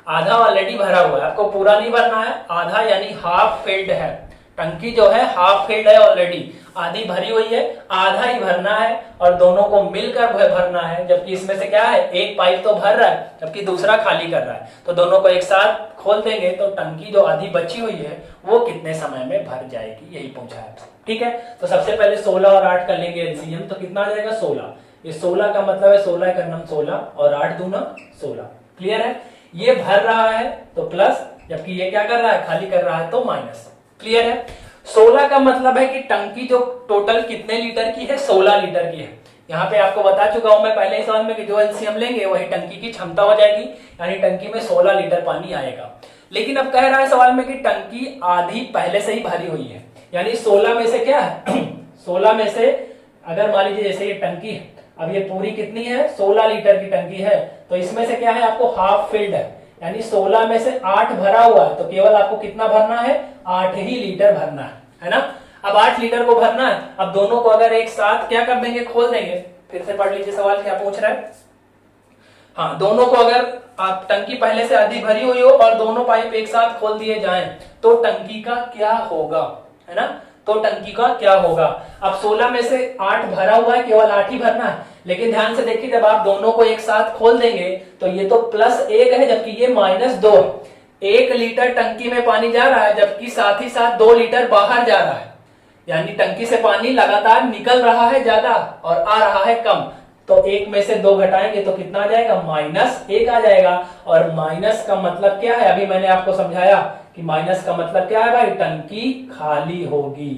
आधा ऑलरेडी भरा हुआ है, आपको पूरा नहीं भरना है, आधा यानी हाफ फिल्ड है, टंकी जो है हाफ फिल्ड है ऑलरेडी, आधी भरी हुई है, आधा ही भरना है और दोनों को मिलकर भरना है। जबकि इसमें से क्या है, एक पाइप तो भर रहा है जबकि दूसरा खाली कर रहा है, तो दोनों को एक साथ खोल देंगे तो टंकी जो आधी बची हुई है वो कितने समय में भर जाएगी, यही पूछा है, ठीक है। तो सबसे पहले 16 और 8 कर लेंगे एलसीएम, तो कितना आ जाएगा 16। ये 16 का मतलब है 16 का नम 16 और 8 दूना 16। क्लियर है, ये भर रहा है तो प्लस, जबकि ये क्या कर रहा है, खाली कर रहा है तो माइनस। क्लियर है, 16 का मतलब है कि टंकी जो टोटल कितने लीटर की है, 16 लीटर की है। यहाँ पे आपको बता चुका हूं मैं पहले ही सवाल में कि जो एलसीएम लेंगे वही टंकी की क्षमता हो जाएगी, यानी टंकी में 16 लीटर पानी आएगा। लेकिन अब कह रहा है सवाल में कि टंकी आधी पहले से ही भरी हुई है, यानी 16 में से क्या है 16 में से अगर मान लीजिए जैसे ये टंकी है, अब ये पूरी कितनी है 16 लीटर की टंकी है, तो इसमें से क्या है आपको हाफ फिल्ड है, यानी 16 में से 8 भरा हुआ है, तो केवल आपको कितना भरना है, 8 ही लीटर भरना है ना। अब 8 लीटर को भरना है, अब दोनों को अगर एक साथ क्या कर देंगे, खोल देंगे। फिर से पढ़ लीजिए सवाल क्या पूछ रहा है। हाँ, दोनों को अगर आप टंकी पहले से आधी भरी हुई हो और दोनों पाइप एक साथ खोल दिए जाएं तो टंकी का क्या होगा, है ना। तो टंकी का क्या होगा, अब 16 में से 8 भरा हुआ है, केवल 8 ही भरना है। लेकिन ध्यान से देखिए, जब आप दोनों को एक साथ खोल देंगे तो ये तो +1 है जबकि ये -2 है। 1 लीटर टंकी में पानी जा रहा है जबकि साथ ही साथ 2 लीटर बाहर जा रहा है, यानी टंकी से पानी लगातार निकल रहा है ज्यादा और आ रहा है कम। तो 1 में से 2 घटाएंगे तो कितना आ जाएगा, -1 आ जाएगा। और माइनस का मतलब क्या है, अभी मैंने आपको समझाया कि माइनस का मतलब क्या है भाई, टंकी खाली होगी,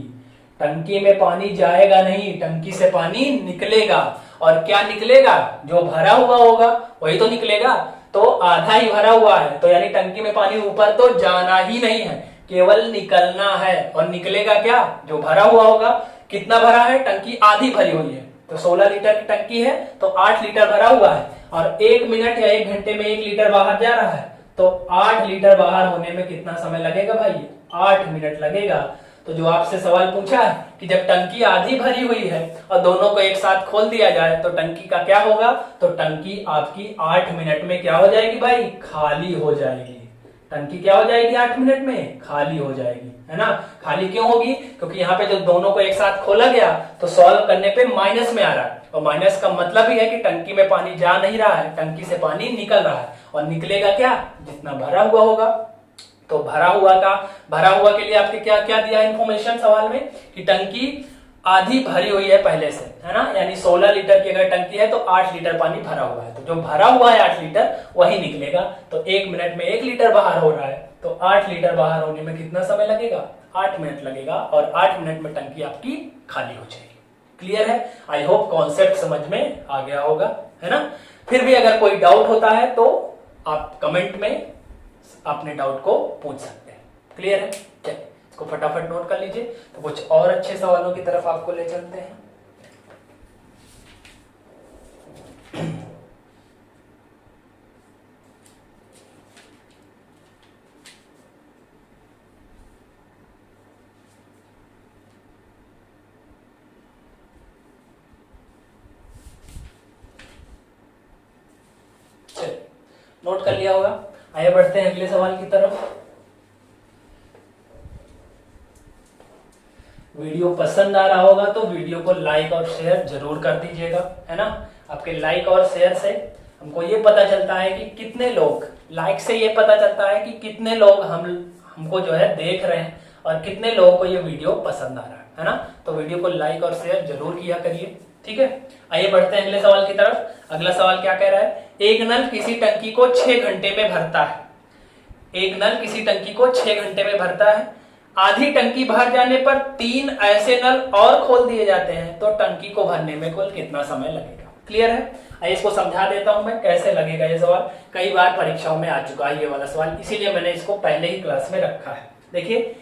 टंकी में पानी जाएगा नहीं, टंकी से पानी निकलेगा। और क्या निकलेगा, जो भरा हुआ होगा वही तो निकलेगा। तो आधा ही भरा हुआ है, तो यानी टंकी में पानी ऊपर तो जाना ही नहीं है, केवल निकलना है। और निकलेगा क्या, जो भरा हुआ होगा। कितना भरा है, टंकी आधी भरी हुई है, तो 16 लीटर की टंकी है तो 8 लीटर भरा हुआ है, और 1 मिनट या 1 घंटे में 1 लीटर बाहर जा रहा है, तो 8 लीटर बाहर होने में कितना समय लगेगा भाई, 8 मिनट लगेगा। तो जो आपसे सवाल पूछा है कि जब टंकी आधी भरी हुई है और दोनों को एक साथ खोल दिया जाए तो टंकी का क्या होगा, तो टंकी आपकी 8 मिनट में क्या हो जाएगी भाई, खाली हो जाएगी। टंकी क्या हो जाएगी 8 मिनट में, खाली हो जाएगी, है ना। खाली क्यों होगी, क्योंकि यहाँ पे जो दोनों को एक साथ खोला गया तो सॉल्व करने पे माइनस में आ रहा है, और माइनस का मतलब ही है कि टंकी में पानी जा नहीं रहा है, टंकी से पानी निकल रहा है, और निकलेगा क्या, जितना भरा हुआ होगा। तो भरा हुआ के लिए आपके क्या क्या दिया इंफॉर्मेशन सवाल में, कि टंकी आधी भरी हुई है पहले से, है ना, यानी 16 लीटर की अगर टंकी है तो 8 लीटर पानी भरा हुआ है, तो जो भरा हुआ है 8 लीटर वही निकलेगा। तो 1 मिनट में 1 लीटर बाहर हो रहा है, तो 8 लीटर बाहर होने में कितना समय लगेगा, 8 मिनट लगेगा, और 8 मिनट में टंकी आपकी खाली हो जाएगी। क्लियर है, आई होप कॉन्सेप्ट समझ में आ गया होगा, है ना। फिर भी अगर कोई डाउट होता है तो आप कमेंट में अपने डाउट को पूछ सकते हैं। क्लियर है, चलिए इसको फटाफट नोट कर लीजिए, तो कुछ और अच्छे सवालों की तरफ आपको ले चलते हैं। चलिए नोट कर लिया होगा, आइए बढ़ते हैं अगले सवाल की तरफ। वीडियो पसंद आ रहा होगा तो वीडियो को लाइक और शेयर जरूर कर दीजिएगा, है ना। आपके लाइक और शेयर से हमको ये पता चलता है कि कितने लोग, लाइक से ये पता चलता है कि कितने लोग हमको जो है देख रहे हैं और कितने लोगों को ये वीडियो पसंद आ रहा है ना। तो वीडियो को लाइक और शेयर जरूर किया करिए, ठीक है। आइए बढ़ते हैं अगले सवाल की तरफ। अगला सवाल क्या कह रहा है, एक नल किसी टंकी को 6 घंटे में भरता है। एक नल किसी टंकी को 6 घंटे में भरता है, आधी टंकी भर जाने पर 3 ऐसे नल और खोल दिए जाते हैं, तो टंकी को भरने में कुल कितना समय लगेगा। क्लियर है, आइए इसको समझा देता हूं मैं कैसे लगेगा ये सवाल। कई बार परीक्षाओं में आ चुका है ये वाला सवाल, इसीलिए मैंने इसको पहले ही क्लास में रखा है। देखिए,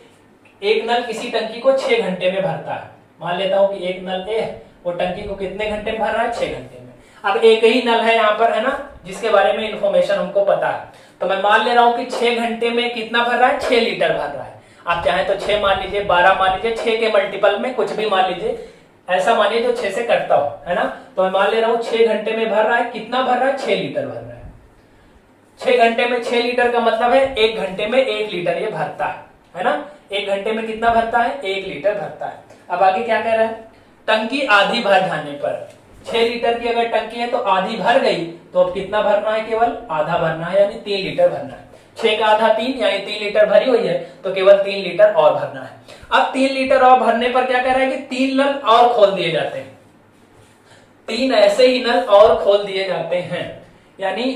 एक नल किसी टंकी को 6 घंटे में भरता है। मान लेता हूं कि एक नल ए वो टंकी को कितने घंटे में भर रहा है, 6 घंटे में। अब एक ही नल है यहाँ पर, है ना, जिसके बारे में इंफॉर्मेशन हमको पता है, तो मैं मान ले रहा हूं कि 6 घंटे में कितना भर रहा है, 6 लीटर भर रहा है। आप चाहे तो 6 मान लीजिए, 12 मान लीजिए, 6 के मल्टीपल में कुछ भी मान लीजिए, ऐसा मानिए जो 6 से कटता हो, है ना। तो मैं मान ले रहा हूं 6 घंटे में भर रहा है, कितना भर रहा है, 6 लीटर भर रहा है। 6 घंटे में 6 लीटर का मतलब है 1 घंटे में 1 लीटर ये भरता है ना। 1 घंटे में कितना भरता है, 1 लीटर भरता है। अब आगे क्या कह रहा है, टंकी आधी भर जाने पर, 6 लीटर की अगर टंकी है तो आधी भर गई, तो अब कितना भरना है, केवल आधा भरना है, यानी 3 लीटर भरना है। 6 का आधा 3, यानी 3 लीटर भरी हुई है, तो केवल 3 लीटर और भरना है। अब 3 लीटर और भरने पर क्या कह रहा है कि 3 नल और खोल दिए जाते हैं। 3 ऐसे ही नल और खोल दिए जाते हैं, यानी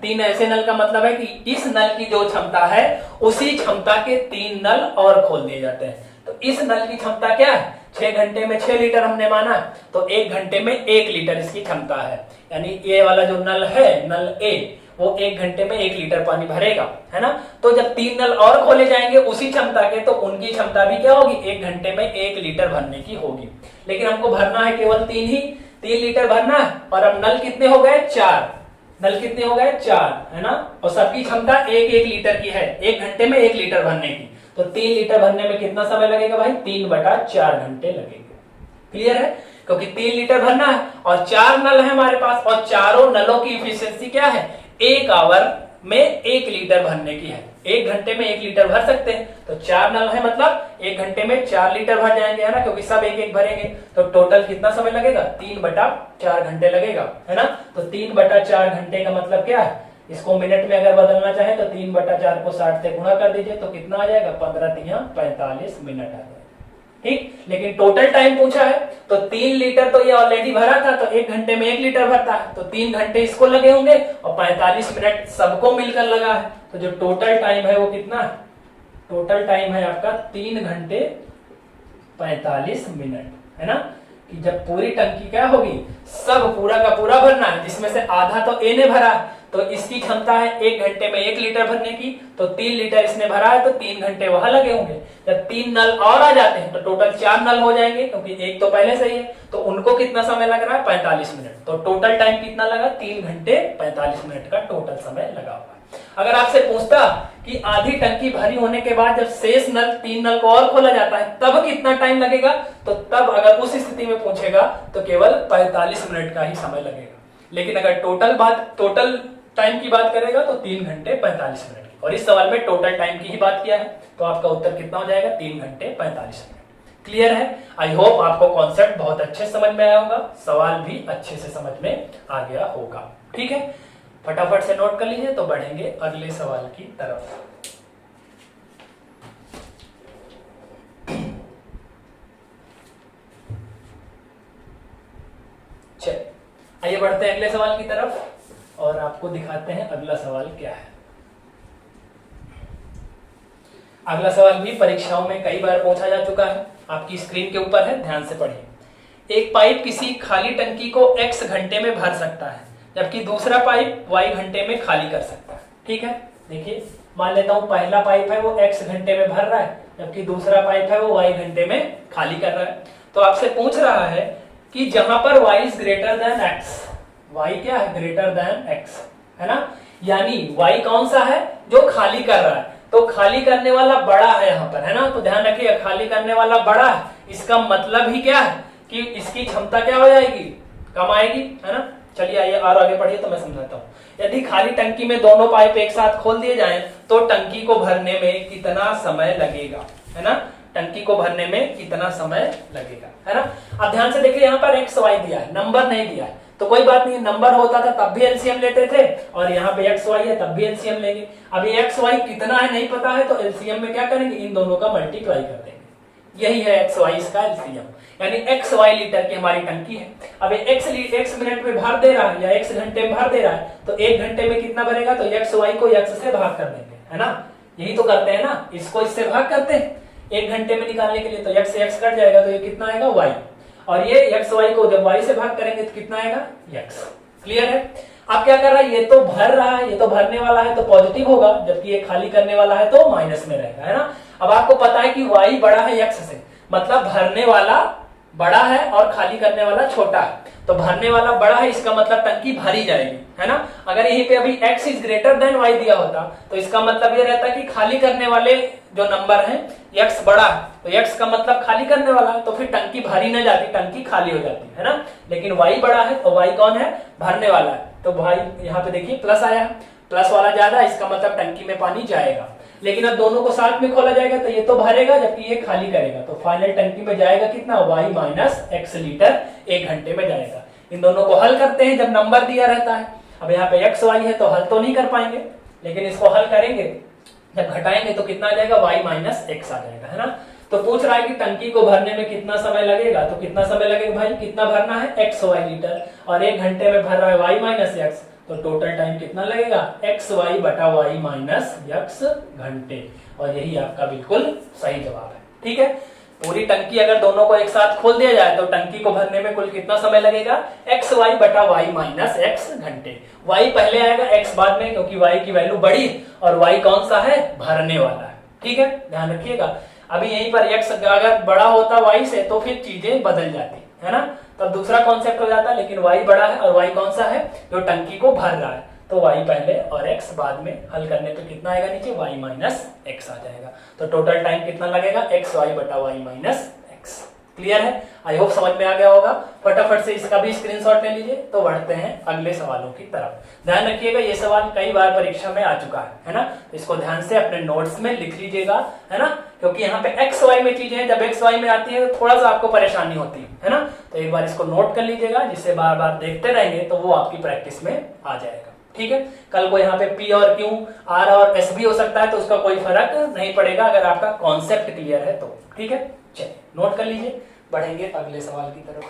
3 ऐसे नल का मतलब है कि इस नल की जो क्षमता है उसी क्षमता के 3 नल और खोल दिए जाते हैं। तो इस नल की क्षमता क्या है, 6 घंटे में 6 लीटर हमने माना, तो 1 घंटे में 1 लीटर इसकी क्षमता है, यानी ये वाला जो नल है, नल ए, वो 1 घंटे में 1 लीटर पानी भरेगा, है ना। तो जब 3 नल और खोले जाएंगे उसी क्षमता के, तो उनकी क्षमता भी क्या होगी, 1 घंटे में 1 लीटर भरने की होगी। लेकिन हमको भरना है केवल 3 लीटर भरना है, और अब नल कितने हो गए, 4 नल कितने हो गए, 4, है ना। और सबकी क्षमता 1 लीटर की है, 1 घंटे में 1 लीटर भरने की, तो 3 लीटर भरने में कितना समय लगेगा भाई, 3/4 घंटे लगेंगे। क्लियर है, क्योंकि 3 लीटर भरना है और 4 नल है हमारे पास, और चारों नलों की इफिशियंसी क्या है, 1 आवर में 1 लीटर भरने की है। 1 घंटे में 1 लीटर भर सकते हैं, तो 4 नल है, मतलब 1 घंटे में 4 लीटर भर जाएंगे, है ना, क्योंकि सब 1-1 भरेंगे। तो टोटल कितना समय लगेगा, 3/4 घंटे लगेगा, है ना। तो 3/4 घंटे का मतलब क्या है, इसको मिनट में अगर बदलना चाहे तो 3/4 को 60 से गुणा कर दीजिए, तो कितना आ जाएगा, 15×3 45 मिनट आ जाएगा। ठीक, लेकिन टोटल टाइम पूछा है, तो 3 लीटर तो ये ऑलरेडी भरा था, तो 1 घंटे में 1 लीटर भरता है, तो 3 घंटे इसको लगे होंगे और 45 मिनट सबको मिलकर लगा है। तो जो टोटल टाइम है वो कितना है, टोटल टाइम है आपका 3 घंटे 45 मिनट, है ना। कि जब पूरी टंकी क्या होगी, सब पूरा का पूरा भरना है, जिसमें से आधा तो ए ने भरा, तो इसकी क्षमता है 1 घंटे में 1 लीटर भरने की, तो 3 लीटर इसने भरा है, तो 3 घंटे वहां लगे होंगे। जब 3 नल और आ जाते हैं तो टोटल 4 नल हो जाएंगे, क्योंकि एक तो पहले से ही है, तो उनको कितना समय लग रहा है, 45 मिनट। तो टोटल टाइम कितना लगा, 3 घंटे 45 मिनट का टोटल समय लगा हुआ है। अगर आपसे पूछता कि आधी टंकी भरी होने के बाद जब शेष नल 3 नल को और खोला जाता है तब कितना टाइम लगेगा, तो तब अगर उस स्थिति में पूछेगा तो केवल 45 मिनट का ही समय लगेगा। लेकिन अगर टोटल टाइम की बात करेगा तो 3 घंटे 45 मिनट की। और इस सवाल में टोटल टाइम की ही बात किया है, तो आपका उत्तर कितना हो जाएगा, 3 घंटे 45 मिनट। क्लियर है? आई होप आपको कॉन्सेप्ट बहुत अच्छे समझ में आया होगा, सवाल भी अच्छे से समझ में आ गया होगा। ठीक है, फटाफट से नोट कर लीजिए, तो बढ़ेंगे अगले सवाल की तरफ। चलिए आइए बढ़ते हैं अगले सवाल की तरफ और आपको दिखाते हैं अगला सवाल क्या है। अगला सवाल भी परीक्षाओं में कई बार पूछा जा चुका है, आपकी स्क्रीन के ऊपर है, ध्यान से पढ़िए। एक पाइप किसी खाली टंकी को x घंटे में भर सकता है, जबकि दूसरा पाइप y घंटे में खाली कर सकता है। ठीक है, देखिए मान लेता हूं पहला पाइप है वो x घंटे में भर रहा है, जबकि दूसरा पाइप है वो y घंटे में खाली कर रहा है। तो आपसे पूछ रहा है कि जहां पर y is greater than x, y क्या है, ग्रेटर देन x, है ना, यानी y कौन सा है, जो खाली कर रहा है, तो खाली करने वाला बड़ा है यहाँ पर, है ना। तो ध्यान रखिए खाली करने वाला बड़ा है, इसका मतलब ही क्या है कि इसकी क्षमता क्या हो जाएगी, कम आएगी, है ना। चलिए आइए और आगे पढ़िए तो मैं समझाता हूँ। यदि खाली टंकी में दोनों पाइप एक साथ खोल दिए जाएं तो टंकी को भरने में कितना समय लगेगा, है ना, टंकी को भरने में कितना समय लगेगा, है ना। अब ध्यान से देखिए यहाँ पर एक्स वाई दिया है, नंबर नहीं दिया है, तो कोई बात नहीं, नंबर होता था तब भी एलसीएम लेते थे, और यहाँ पे एक्स वाई है तब भी एलसीएम लेंगे। अभी एक्स वाई कितना है नहीं पता है, तो एलसीएम में क्या करेंगे, इन दोनों का मल्टीप्लाई कर देंगे, यही है एक्स वाई इसका एलसीएम, यानी एक्स वाई लीटर की हमारी टंकी है। अब एक्स मिनट में भर दे रहा है या एक्स घंटे में भर दे रहा है, तो 1 घंटे में कितना भरेगा, तो एक्स वाई को एक्स से भाग कर देंगे, है ना, यही तो करते हैं ना, इसको इससे भाग करते हैं 1 घंटे में निकालने के लिए, तो एक्स से एक्स कट जाएगा, तो ये कितना आएगा वाई, और ये एक्स वाई को जब वाई से भाग करेंगे तो कितना आएगा एक्स। क्लियर है? अब क्या कर रहा है, ये तो भर रहा है, ये तो भरने वाला है तो पॉजिटिव होगा, जबकि ये खाली करने वाला है तो माइनस में रहेगा, है ना। अब आपको पता है कि वाई बड़ा है एक्स से, मतलब भरने वाला बड़ा है और खाली करने वाला छोटा है, तो भरने वाला बड़ा है, इसका मतलब टंकी भरी जाएगी, है ना। अगर यहीं पे अभी x is greater than y दिया होता तो इसका मतलब ये रहता कि खाली करने वाले जो नंबर हैं x बड़ा है, तो x का मतलब खाली करने वाला है, तो फिर टंकी भरी न जाती, टंकी खाली हो जाती, है ना। लेकिन y बड़ा है तो y कौन है, भरने वाला है, तो भाई यहाँ पे देखिए प्लस आया, प्लस वाला ज्यादा, इसका मतलब टंकी में पानी जाएगा। लेकिन अब दोनों को साथ में खोला जाएगा तो ये तो भरेगा जबकि ये खाली करेगा, तो फाइनल टंकी में जाएगा कितना, y माइनस x लीटर 1 घंटे में जाएगा। इन दोनों को हल करते हैं जब नंबर दिया रहता है। अब यहाँ पे x y है तो हल तो नहीं कर पाएंगे, लेकिन इसको हल करेंगे, जब घटाएंगे तो कितना आ जाएगा, y माइनस x आ जाएगा, है ना। तो पूछ रहा है कि टंकी को भरने में कितना समय लगेगा, तो कितना समय लगेगा भाई, कितना भरना है, x y लीटर, और 1 घंटे में भर रहा है y माइनस x, तो टोटल टाइम कितना लगेगा, एक्स वाई बटा वाई माइनस एक्स घंटे, और यही आपका बिल्कुल सही जवाब है। ठीक है, पूरी टंकी अगर दोनों को एक साथ खोल दिया जाए तो टंकी को भरने में कुल कितना समय लगेगा, एक्स वाई बटा वाई माइनस एक्स घंटे। वाई पहले आएगा, एक्स बाद में, क्योंकि वाई की वैल्यू बड़ी और वाई कौन सा है, भरने वाला है। ठीक है, ध्यान रखिएगा। अभी यहीं पर एक्स अगर बड़ा होता वाई से तो फिर चीजें बदल जाती, है ना, तब दूसरा कॉन्सेप्ट हो जाता, लेकिन y बड़ा है और y कौन सा है, जो टंकी को भर रहा है, तो y पहले और x बाद में। हल करने पे कितना आएगा नीचे, y माइनस x आ जाएगा, तो टोटल टाइम कितना लगेगा, एक्स वाई बटा वाई माइनस एक्स। क्लियर है? आई होप समझ में आ गया होगा। फटाफट से इसका भी स्क्रीनशॉट ले लीजिए, तो बढ़ते हैं अगले सवालों की तरफ। ध्यान रखिएगा ये सवाल कई बार परीक्षा में आ चुका है ना, इसको ध्यान से अपने नोट्स में लिख लीजिएगा, है ना, क्योंकि यहाँ पे एक्स वाई में चीजें जब एक्स वाई में आती है तो थोड़ा सा आपको परेशानी होती है ना, तो एक बार इसको नोट कर लीजिएगा, जिससे बार बार देखते रहेंगे तो वो आपकी प्रैक्टिस में आ जाएगा। ठीक है, कल को यहाँ पे P और Q, R और S भी हो सकता है, तो उसका कोई फर्क नहीं पड़ेगा अगर आपका कॉन्सेप्ट क्लियर है तो। ठीक है, चलिए नोट कर लीजिए, बढ़ेंगे अगले सवाल की तरफ।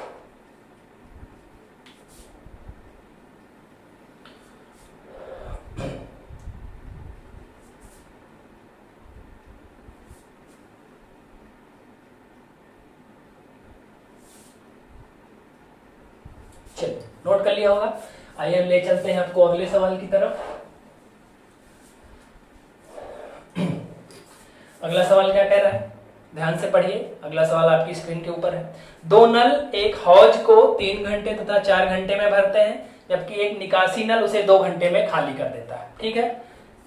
चलिए नोट कर लिया होगा, आइए हम ले चलते हैं आपको अगले सवाल की तरफ। अगला सवाल क्या कह रहा है, ध्यान से पढ़िए, अगला सवाल आपकी स्क्रीन के ऊपर है। 2 नल एक हौज को 3 घंटे तथा 4 घंटे में भरते हैं, जबकि एक निकासी नल उसे 2 घंटे में खाली कर देता है। ठीक है,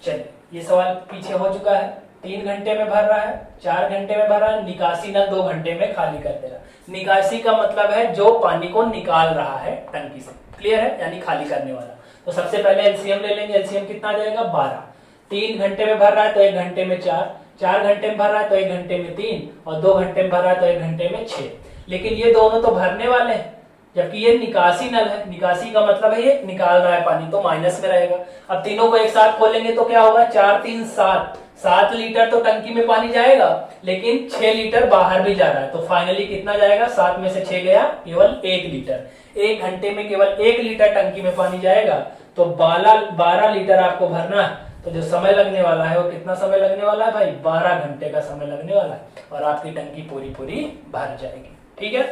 चलिए ये सवाल पीछे हो चुका है। 3 घंटे में भर रहा है, 4 घंटे में भर रहा है, निकासी नल 2 घंटे में खाली कर दे रहा है। निकासी का मतलब है जो पानी को निकाल रहा है टंकी से, क्लियर है, यानी खाली करने वाला। तो सबसे पहले एलसीएम ले लेंगे। एलसीएम कितना आ जाएगा 12। 3 घंटे में भर रहा है तो 1 घंटे में 4, 4 घंटे में भर रहा है तो 1 घंटे में 3, और 2 घंटे में भर रहा है तो 1 घंटे में 6। लेकिन ये दोनों तो भरने वाले हैं, जबकि ये निकासी नल है। निकासी का मतलब है ये निकाल रहा है पानी, तो माइनस में रहेगा। अब तीनों को एक साथ खोलेंगे तो क्या होगा, 4 3 7, 7 लीटर तो टंकी में पानी जाएगा, लेकिन 6 लीटर बाहर भी जा रहा है। तो फाइनली कितना जाएगा, 7 में से 6 गया केवल 1 लीटर। 1 घंटे में केवल 1 लीटर टंकी में पानी जाएगा, तो 12 लीटर आपको भरना है। तो जो समय लगने वाला है वो कितना समय लगने वाला है भाई, 12 घंटे का समय लगने वाला है, और आपकी टंकी पूरी पूरी भर जाएगी। ठीक है,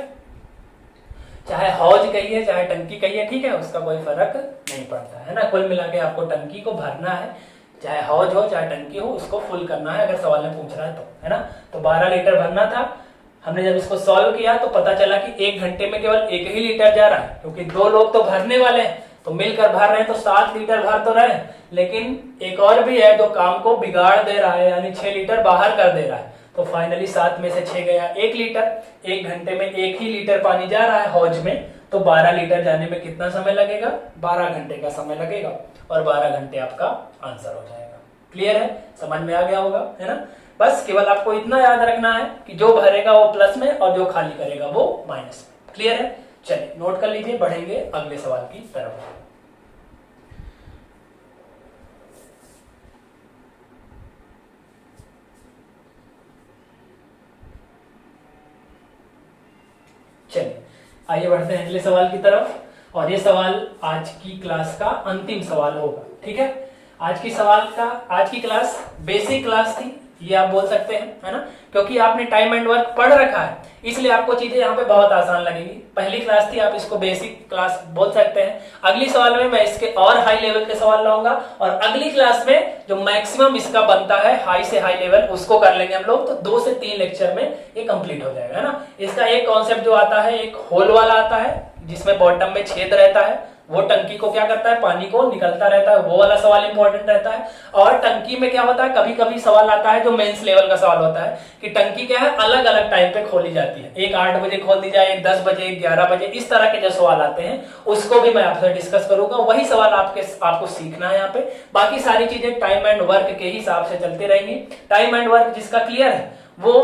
चाहे हौज कहिए चाहे टंकी कहिए, ठीक है, उसका कोई फर्क नहीं पड़ता है ना। कुल मिला के आपको टंकी को भरना है, चाहे हौज हो चाहे टंकी हो, उसको फुल करना है अगर सवाल में पूछ रहा है तो, है ना। तो 12 लीटर भरना था। हमने जब इसको सॉल्व किया तो पता चला कि 1 घंटे में केवल 1 ही लीटर जा रहा है, क्योंकि 2 लोग तो भरने वाले हैं, तो मिलकर भर रहे हैं तो 7 लीटर भर तो रहे, लेकिन एक और भी है जो काम को बिगाड़ दे रहा है, यानी 6 लीटर बाहर कर दे रहा है। तो फाइनली 7 में से 6 गया 1 लीटर। 1 घंटे में 1 ही लीटर पानी जा रहा है हौज में, तो 12 लीटर जाने में कितना समय लगेगा, 12 घंटे का समय लगेगा, और 12 घंटे आपका आंसर हो जाएगा। क्लियर है, समझ में आ गया होगा, है ना। बस केवल आपको इतना याद रखना है कि जो भरेगा वो प्लस में और जो खाली करेगा वो माइनस में। क्लियर है, चलिए नोट कर लीजिए, बढ़ेंगे अगले सवाल की तरफ। चलिए आइए बढ़ते हैं अगले सवाल की तरफ, और ये सवाल आज की क्लास का अंतिम सवाल होगा। ठीक है, आज की क्लास बेसिक क्लास थी, ये आप बोल सकते हैं, है ना, क्योंकि आपने टाइम एंड वर्क पढ़ रखा है, इसलिए आपको चीजें यहाँ पे बहुत आसान लगेगी। पहली क्लास थी, आप इसको बेसिक क्लास बोल सकते हैं। अगली सवाल में मैं इसके और हाई लेवल के सवाल लाऊंगा, और अगली क्लास में जो मैक्सिमम इसका बनता है हाई से हाई लेवल, उसको कर लेंगे हम लोग। तो 2 से 3 लेक्चर में ये कंप्लीट हो जाएगा, है ना। इसका एक कॉन्सेप्ट जो आता है, एक होल वाला आता है जिसमें बॉटम में छेद रहता है, वो टंकी को क्या करता है, पानी को निकलता रहता है, वो वाला सवाल इंपॉर्टेंट रहता है। और टंकी में क्या होता है, कभी कभी सवाल आता है जो मेंस लेवल का सवाल होता है कि टंकी क्या है, अलग अलग टाइम पे खोली जाती है। एक 8 बजे खोल दी जाए, एक 10 बजे, एक 11 बजे, इस तरह के जो सवाल आते हैं उसको भी मैं आपसे डिस्कस करूंगा। वही सवाल आपको सीखना है यहाँ पे। बाकी सारी चीजें टाइम एंड वर्क के हिसाब से चलती रहेंगी। टाइम एंड वर्क जिसका क्लियर है वो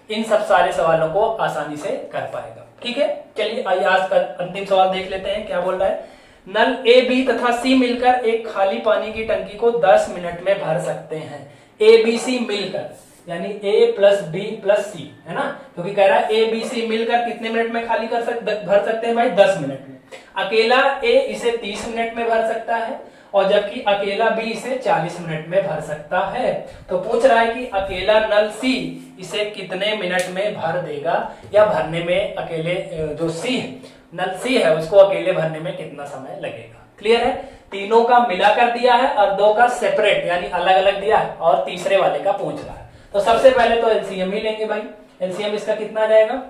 इन सब सारे सवालों को आसानी से कर पाएगा। ठीक है, चलिए आइए आज का अंतिम सवाल देख लेते हैं, क्या बोल रहा है। नल ए, बी तथा सी मिलकर एक खाली पानी की टंकी को 10 मिनट में भर सकते हैं। ए बी सी मिलकर, यानी ए प्लस बी प्लस सी, है ना, क्योंकि कह रहा है ए बी सी मिलकर कितने मिनट में खाली भर सकते हैं भाई, 10 मिनट में। अकेला ए इसे 30 मिनट में भर सकता है, और जबकि अकेला बी इसे 40 मिनट में भर सकता है। तो पूछ रहा है कि अकेला नल सी इसे कितने मिनट में भर देगा, या भरने में अकेले जो सी है, नल सी है, उसको अकेले भरने में कितना समय लगेगा। क्लियर है, तीनों का मिलाकर दिया है और 2 का सेपरेट यानी अलग अलग दिया है, और तीसरे वाले का पूछ रहा है। तो सबसे पहले तो एलसीएम ही लेंगे भाई। एलसीएम इसका कितना आ जाएगा,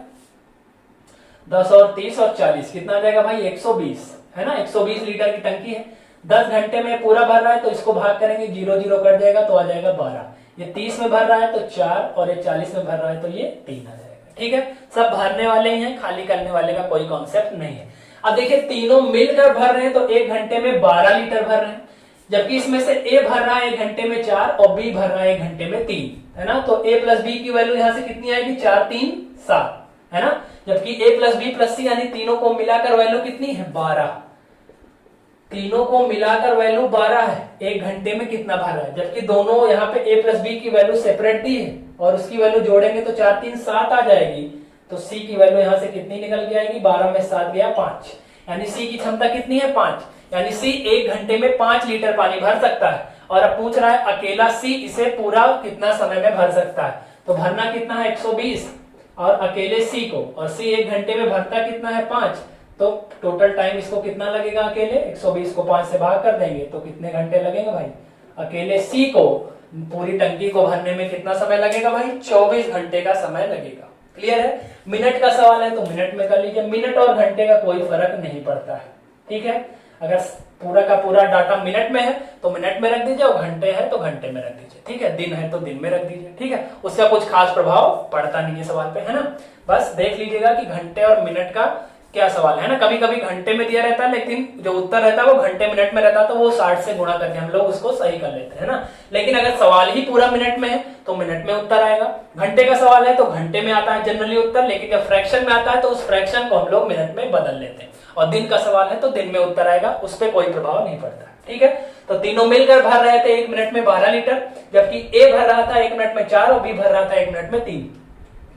10 और 30 और 40, कितना आ जाएगा भाई, 120, है ना। 120 लीटर की टंकी है, 10 घंटे में पूरा भर रहा है, तो इसको भाग करेंगे, 0 0 कट जाएगा तो आ जाएगा 12। ये 30 में भर रहा है तो 4, और ये 40 में भर रहा है तो ये 3 आ जाएगा। ठीक है, सब भरने वाले ही हैं, खाली करने वाले का कोई कॉन्सेप्ट नहीं है। अब देखिए तीनों मिलकर भर रहे हैं तो 1 घंटे में 12 लीटर भर रहे हैं, जबकि इसमें से ए भर रहा है 1 घंटे में 4 और बी भर रहा है 1 घंटे में 3, है ना। तो ए प्लस बी की वैल्यू यहां से कितनी आएगी, 4 3 7, है ना। जबकि ए प्लस बी प्लस सी यानी तीनों को मिलाकर वैल्यू कितनी है, 12। तीनों को मिलाकर वैल्यू 12 है। 1 घंटे में कितना भर रहा है, जबकि दोनों यहाँ पे ए प्लस बी की वैल्यू सेपरेट दी है, और उसकी वैल्यू जोड़ेंगे तो 4 3 7 आ जाएगी। तो सी की वैल्यू यहाँ से कितनी निकल के आएगी, 12 में 7 गया 5, यानी सी की क्षमता कितनी है, 5, यानी सी 1 घंटे में 5 लीटर पानी भर सकता है। और अब पूछ रहा है अकेला सी इसे पूरा कितना समय में भर सकता है। तो भरना कितना है, 120, और अकेले सी को, और सी 1 घंटे में भरता कितना है, 5, तो टोटल टाइम इसको कितना लगेगा, अकेले 120 को 5 से भाग कर देंगे तो कितने घंटे लगेंगे भाई, अकेले सी को पूरी टंकी को भरने में कितना समय लगेगा भाई, 24 घंटे का समय लगेगा। क्लियर है, मिनट का सवाल है तो मिनट में कर लीजिए, मिनट और घंटे का कोई फर्क नहीं पड़ता है। ठीक है, अगर पूरा का पूरा डाटा मिनट में है तो मिनट में रख दीजिए, और घंटे है तो घंटे में रख दीजिए, ठीक है। दिन है तो दिन में रख दीजिए, ठीक है। उसका कुछ खास प्रभाव पड़ता नहीं है सवाल पे, है ना। बस देख लीजिएगा कि घंटे और मिनट का क्या सवाल है ना। कभी कभी घंटे में दिया रहता है लेकिन जो उत्तर रहता है वो घंटे मिनट में रहता है, तो वो 60 से गुणा करके हम लोग उसको सही कर लेते हैं ना। लेकिन अगर सवाल ही पूरा मिनट में है तो मिनट में उत्तर आएगा। घंटे का सवाल है तो घंटे में आता है जनरली उत्तर, लेकिन जब फ्रैक्शन में आता है तो उस फ्रैक्शन को हम लोग मिनट में बदल लेते हैं। और दिन का सवाल है तो दिन में उत्तर आएगा, उस पर कोई प्रभाव नहीं पड़ता, ठीक है। तो तीनों मिलकर भर रहे थे 1 मिनट में 12 लीटर, जबकि ए भर रहा था 1 मिनट में 4 और बी भर रहा था 1 मिनट में 3।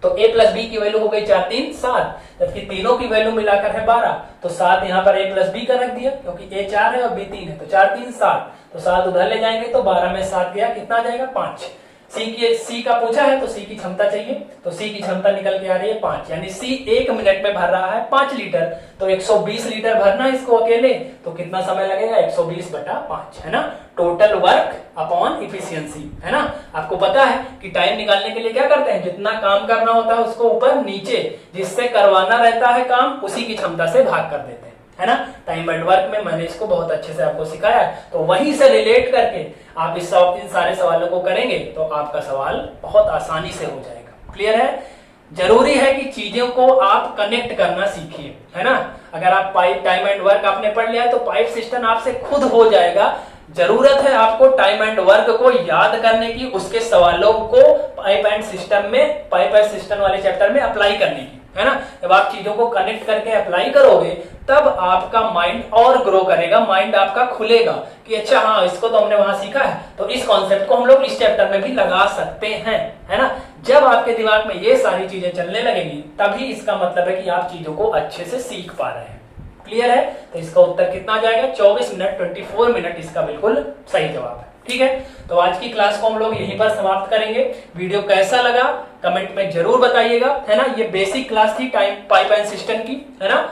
तो ए प्लस बी की वैल्यू हो गई 4 3 7, जबकि तीनों की वैल्यू मिलाकर है 12। तो 7 यहाँ पर ए प्लस बी का रख दिया क्योंकि ए 4 है और बी 3 है, तो 4 3 7, तो 7 उधर ले जाएंगे तो 12 में 7 गया, कितना आ जाएगा 5। सी का पूछा है तो सी की क्षमता चाहिए, तो सी की क्षमता निकल के आ रही है 5, यानी सी 1 मिनट में भर रहा है 5 लीटर। तो 120 लीटर भरना इसको अकेले, तो कितना समय लगेगा 120/5, है ना। टोटल वर्क अपॉन इफिशियंसी, है ना। आपको पता है कि टाइम निकालने के लिए क्या करते हैं, जितना काम करना होता है उसको ऊपर नीचे जिससे करवाना रहता है काम उसी की क्षमता से भाग कर देते हैं, है ना। टाइम एंड वर्क में मैंने इसको बहुत अच्छे से आपको सिखाया है, तो वहीं से रिलेट करके आप इन सारे सवालों को करेंगे तो आपका सवाल बहुत आसानी से हो जाएगा। क्लियर है। जरूरी है कि चीजों को आप कनेक्ट करना सीखिए, है ना। अगर आप पाइप टाइम एंड वर्क आपने पढ़ लिया है तो पाइप सिस्टम आपसे खुद हो जाएगा। जरूरत है आपको टाइम एंड वर्क को याद करने की, उसके सवालों को पाइप एंड सिस्टम वाले चैप्टर में अप्लाई करने की, है ना। जब आप चीजों को कनेक्ट करके अप्लाई करोगे तब आपका माइंड और ग्रो करेगा, माइंड आपका खुलेगा कि अच्छा हाँ इसको तो हमने वहां सीखा है तो इस कॉन्सेप्ट को हम लोग इस चैप्टर में भी लगा सकते हैं, है ना। जब आपके दिमाग में ये सारी चीजें चलने लगेंगी तभी इसका मतलब है कि आप चीजों को अच्छे से सीख पा रहे हैं। क्लियर है। तो इसका उत्तर कितना आ जाएगा 24 मिनट 24 मिनट इसका बिल्कुल सही जवाब है, ठीक है। तो आज की क्लास को हम लोग यहीं पर समाप्त करेंगे। वीडियो कैसा लगा कमेंट में जरूर बताइएगा, है ना। ये बेसिक क्लास थी पाइप एंड सिस्टम की, है ना।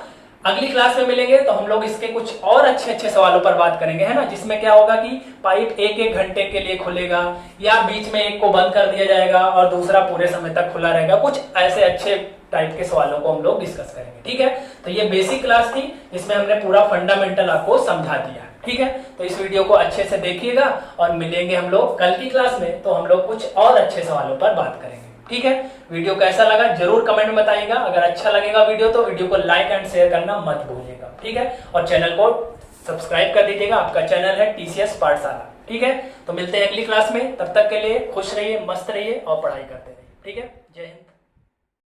अगली क्लास में मिलेंगे तो हम लोग इसके कुछ और अच्छे सवालों पर बात करेंगे, है ना। जिसमें क्या होगा कि पाइप 1 घंटे के लिए खुलेगा या बीच में एक को बंद कर दिया जाएगा और दूसरा पूरे समय तक खुला रहेगा। कुछ ऐसे अच्छे टाइप के सवालों को हम लोग डिस्कस करेंगे, ठीक है। तो ये बेसिक क्लास थी जिसमें हमने पूरा फंडामेंटल आपको समझा दिया, ठीक है। तो इस वीडियो को अच्छे से देखिएगा और मिलेंगे हम लोग कल की क्लास में, तो हम लोग कुछ और अच्छे सवालों पर बात करेंगे, ठीक है। वीडियो कैसा लगा जरूर कमेंट में बताइएगा। अगर अच्छा लगेगा वीडियो तो वीडियो को लाइक एंड शेयर करना मत भूलिएगा, ठीक है। और चैनल को सब्सक्राइब कर दीजिएगा, आपका चैनल है TCS पाठशाला, ठीक है। तो मिलते हैं अगली क्लास में, तब तक के लिए खुश रहिए, मस्त रहिए और पढ़ाई करते रहिए, ठीक है। जय हिंद।